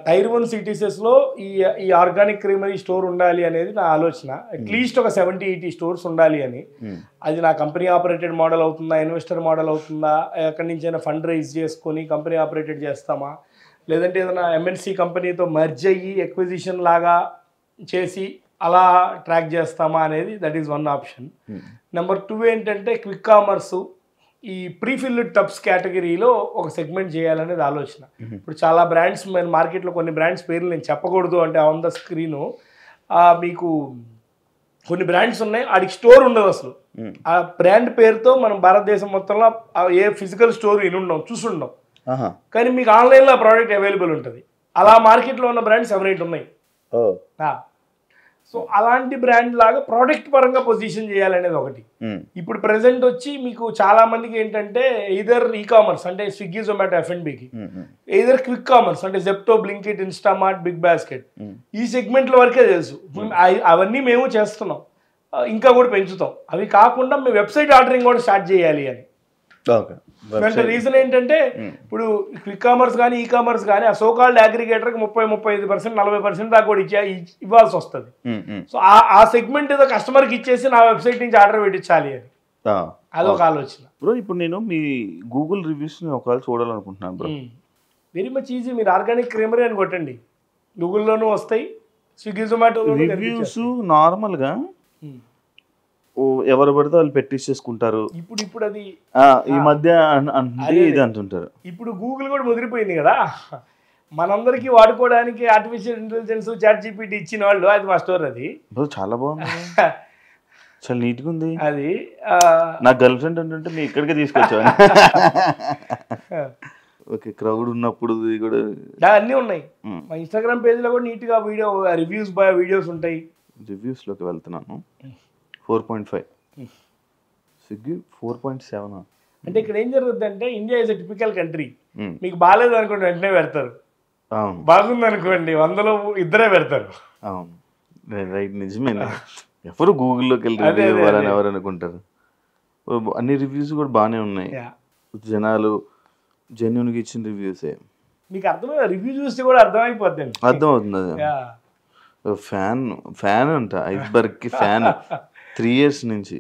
టైర్ 1 సిటీసెస్లో ఈ ఆర్గానిక్ క్రీమరీ స్టోర్ ఉండాలి అనేది నా ఆలోచన. అట్లీస్ట్ ఒక 70-80 స్టోర్స్ ఉండాలి అని. అది నా కంపెనీ ఆపరేటెడ్ మోడల్ అవుతుందా, ఇన్వెస్టర్ మోడల్ అవుతుందా, ఎక్కడి నుంచైనా ఫండ్ రైజ్ చేసుకొని కంపెనీ ఆపరేటెడ్ చేస్తామా, లేదంటే ఏదైనా MNC కంపెనీతో మర్జ్ అయ్యి ఎక్విజిషన్ లాగా చేసి అలా ట్రాక్ చేస్తామా అనేది that is one option. Number 2 ఏంటంటే క్విక్ కామర్సు, ఈ ప్రీఫిల్డ్ టబ్స్ కేటగిరీలో ఒక సెగ్మెంట్ చేయాలనేది ఆలోచన. ఇప్పుడు చాలా బ్రాండ్స్ మార్కెట్లో కొన్ని బ్రాండ్స్ పేర్లు నేను చెప్పకూడదు అంటే ఆన్ ద స్క్రీను మీకు కొన్ని బ్రాండ్స్ ఉన్నాయి, వాడికి స్టోర్ ఉండదు అసలు. ఆ బ్రాండ్ పేరుతో మనం భారతదేశం మొత్తంలో ఏ ఫిజికల్ స్టోర్ వినుండం చూసుండం, కానీ మీకు ఆన్లైన్లో ఆ ప్రోడక్ట్ అవైలబుల్ ఉంటుంది. అలా మార్కెట్లో ఉన్న బ్రాండ్స్ 7-8 ఉన్నాయి. సో అలాంటి బ్రాండ్ లాగా ప్రోడక్ట్ పరంగా పొజిషన్ చేయాలనేది ఒకటి. ఇప్పుడు ప్రెసెంట్ వచ్చి మీకు చాలా మందికి ఏంటంటే ఈదర్ ఈ కామర్స్ అంటే స్విగ్గీ, జొమాటో, F&Bకి, ఈదర్ క్విక్ కామర్స్ అంటే జెప్టో, బ్లింకిట్, ఇన్స్టామార్ట్, బిగ్ బాస్కెట్, ఈ సెగ్మెంట్ల వరకే తెలుసు. అవన్నీ మేము చేస్తున్నాం, ఇంకా కూడా పెంచుతాం. అవి కాకుండా మేము వెబ్సైట్ ఆర్డరింగ్ కూడా స్టార్ట్ చేయాలి అని. అంటే రీజన్ ఏంటంటే ఇప్పుడు క్విక్ కామర్స్ కానీ ఈ కామర్స్ కానీ ఆ సోకాల్డ్ అగ్రిగేటర్కి 30-35%, 40% దాకా కూడా ఇవ్వాల్సి వస్తుంది. సో ఆ సెగ్మెంట్ ఏదో కస్టమర్కి ఇచ్చేసి నా వెబ్సైట్ నుంచి ఆర్డర్ పెట్టించాలి అని, అదొక ఆలోచన. బ్రో ఇప్పుడు నేను మీ గూగుల్ రివ్యూస్ ఒకవేళ చూడాలనుకుంటున్నాను బ్రో. Very much easy. మీరు ఆర్గానిక్ క్రీమరీ అని కొట్టండి, గూగుల్లోనూ వస్తాయి, స్విగ్గీ, జొమాటో రివ్యూస్. నార్మల్గా ఎవరు పడితే వాళ్ళు పెట్టించేసుకుంటారు. ఇప్పుడు అది ఈ మధ్య ఇది అంటుంటారు. ఇప్పుడు గూగుల్ కూడా ముదిరిపోయింది కదా, మనందరికీ వాడుకోవడానికి ఆర్టిఫిషియల్ ఇంటెలిజెన్స్, ChatGPT ఇచ్చిన వాళ్ళు. అది మా స్టోర్. అది చాలా బాగుంది, చాలా నీట్గా ఉంది. అది నా గర్ల్ ఫ్రెండ్ అంటుంటే మీ ఇక్కడికే తీసుకొచ్చాను. ఓకే, క్రౌడ్ ఉన్నప్పుడు కూడా అన్నీ ఉన్నాయి. మా ఇన్స్టాగ్రామ్ పేజ్లో కూడా నీట్గా వీడియోస్ ఉంటాయి. రివ్యూస్లోకి వెళ్తున్నాను. 4.5, స్విగ్గీ 4.7. అంటే ఇక్కడ ఏం జరుగుతుంది అంటే India is a typical country. మీకు బాగాలేదు అనుకోండి వెంటనే పెడతారు, బాగుంది అనుకోండి 100లో 2 పెడతారు. అవును, రైట్, నిజమే. ఎవరు గూగుల్లోకి వెళ్ళి రివ్యూ ఇవ్వాలని ఎవరు అనుకుంటారు. అన్ని రివ్యూస్ కూడా బాగానే ఉన్నాయి, జనాలు జెన్యున్గా ఇచ్చిన రివ్యూసే. మీకు అర్థమైంది, రివ్యూ చూస్తే కూడా అర్థమైపోతుంది. అర్థమవుతుంది. అది ఫ్యాన్ అంట, ఐస్బర్గ్కి ఫ్యాన్ 3 years నుంచి.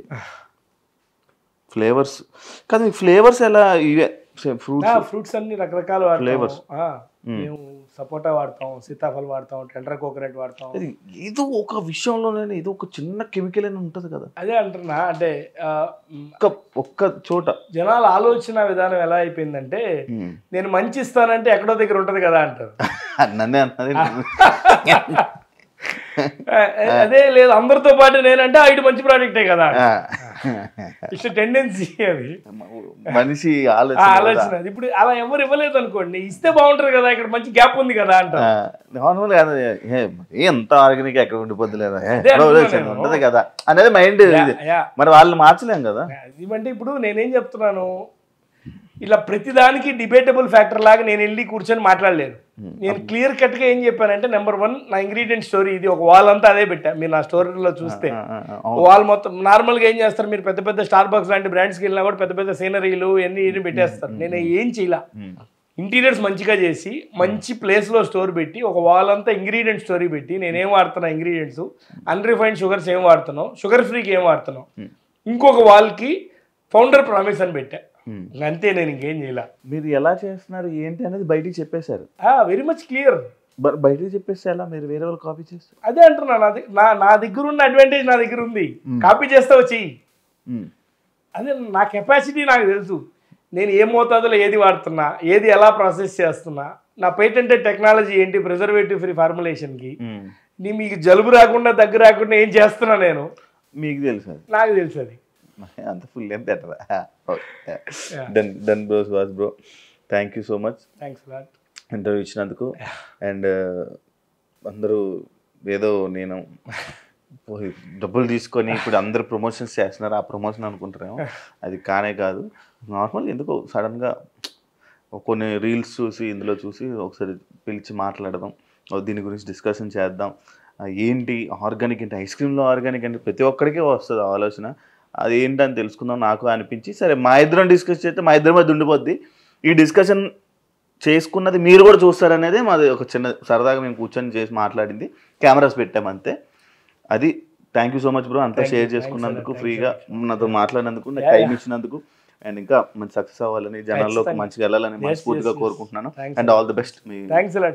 ఫ్లేవర్స్ కాదు, ఫ్లేవర్స్ ఎలా? ఇవే ఫ్రూట్స్ అన్ని రకరకాల ఫ్లేవర్స్. మేము సపోటా వాడతాం, సీతాఫల్ వాడతాం, టెండర్ కోకోనట్ వాడతాం. ఏదో ఒక విషయంలోనే ఏదో ఒక చిన్న కెమికల్ అని ఉంటుంది కదా. అదే అంటున్నా, అంటే ఒక్క చోట జనాల ఆలోచన విధానం ఎలా అయిపోయిందంటే నేను మంచి ఇస్తానంటే ఎక్కడో దగ్గర ఉంటది కదా అంటారు. నన్నే అన్నది. అదే లేదు, అందరితో పాటు నేనంటే ఇటు మంచి ప్రోడక్టే కదా. ఇట్స్ టెండెన్సీ, అది మనిషి ఆలోచన. ఇప్పుడు అలా ఎవరు ఇవ్వలేదు అనుకోండి, ఇస్తే బాగుంటది కదా, ఇక్కడ మంచి గ్యాప్ ఉంది కదా అంటారు. నార్మల్ కాదు, ఎంత ఆర్గానిక్ ఎక్కడ ఉండిపోద్ది లేదా ఉంటది కదా అనేది మైండ్. మరి వాళ్ళు మార్చలేం కదా. ఏమంటే ఇప్పుడు నేనేం చెప్తున్నాను, ఇలా ప్రతిదానికి డిబేటబుల్ ఫ్యాక్టర్ లాగా నేను వెళ్ళి కూర్చొని మాట్లాడలేదు. నేను క్లియర్ కట్ గా ఏం చెప్పానంటే, నెంబర్ 1 నా ఇంగ్రీడియంట్ స్టోరీ ఇది. ఒక వాల్ అంతా అదే పెట్టా. మీరు నా స్టోరీలో చూస్తే వాల్ మొత్తం నార్మల్ గా ఏం చేస్తారు, మీరు పెద్ద పెద్ద స్టార్ బాక్స్ లాంటి బ్రాండ్స్ కి వెళ్ళినా కూడా పెద్ద పెద్ద సీనరీలు ఎన్ని పెట్టేస్తారు. నేను ఏం చేయాల, ఇంటీరియర్స్ మంచిగా చేసి మంచి ప్లేస్ లో స్టోర్ పెట్టి ఒక వాల్ అంతా ఇంగ్రీడియంట్ స్టోరీ పెట్టి నేనేం వాడుతున్నా, ఇంగ్రీడియంట్స్ అన్రిఫైన్డ్ షుగర్స్ ఏం వాడుతున్నావు, షుగర్ ఫ్రీకి ఏం వాడుతున్నావు, ఇంకొక వాల్ కి ఫౌండర్ ప్రామిస్ అని పెట్టా. అంతే, నేను ఇంకేం చేయాల. మీరు ఎలా చేస్తున్నారు ఏంటి అనేది బయటికి చెప్పేశారు. Very much clear. బయటికి చెప్పేస్తే ఎలా మీరు వేరే వాళ్ళు కాపీ చేస్తారు? అదే అంటున్నా, నా దగ్గర ఉన్న అడ్వాంటేజ్ నా దగ్గర ఉంది. కాపీ చేస్తావు చెయ్యి. అదే నా కెపాసిటీ నాకు తెలుసు. నేను ఏ మోతాదులో ఏది వాడుతున్నా, ఏది ఎలా ప్రాసెస్ చేస్తున్నా, నా పేటెంటెడ్ టెక్నాలజీ ఏంటి, ప్రిజర్వేటివ్ ఫ్రీ ఫార్ములేషన్కి, మీకు జలుబు రాకుండా దగ్గర రాకుండా ఏం చేస్తున్నా నేను, మీకు తెలుసు, నాకు తెలుసు. అది అంత ఫుల్ ఏం పెట్టరా. Done bros was bro, thank you so much. Thanks lot interview ఇచ్చినందుకు. అండ్ అందరూ ఏదో నేను డబ్బులు తీసుకొని ఇప్పుడు అందరు ప్రమోషన్స్ చేస్తున్నారు, ఆ ప్రమోషన్ అనుకుంటారేమో. అది కానే కాదు. నార్మల్ ఎందుకో సడన్గా కొన్ని రీల్స్ చూసి ఇందులో చూసి ఒకసారి పిలిచి మాట్లాడదాం, దీని గురించి డిస్కషన్ చేద్దాం. ఏంటి ఆర్గానిక్ అంటే, ఐస్ క్రీమ్లో ఆర్గానిక్ అంటే ప్రతి ఒక్కడికే వస్తుంది ఆలోచన. అది ఏంటని తెలుసుకుందాం నాకు అనిపించి, సరే మా ఇద్దరం డిస్కస్ చేస్తే మా ఇద్దరి మధ్య ఉండిపోద్ది. ఈ డిస్కషన్ చేసుకున్నది మీరు కూడా చూస్తారనేదే మాది ఒక చిన్న సరదాగా మేము కూర్చొని చేసి మాట్లాడింది. కెమెరాస్ పెట్టామంతే. అది thank you so much bro, అంతా షేర్ చేసుకున్నందుకు, ఫ్రీగా నాతో మాట్లాడినందుకు, నాకు టైం ఇచ్చినందుకు. అండ్ ఇంకా మంచి సక్సెస్ అవ్వాలని, జనాల్లో మంచిగా వెళ్ళాలని మనస్ఫూర్తిగా కోరుకుంటున్నాను. అండ్ ఆల్ ది బెస్ట్ మీ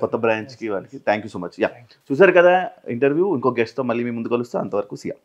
కొత్త బ్రాంచ్కి వాళ్ళకి. Thank you so much. చూసారు కదా ఇంటర్వ్యూ. ఇంకో గెస్ట్తో మళ్ళీ మీ ముందు కలుస్తా. అంతవరకు సియా.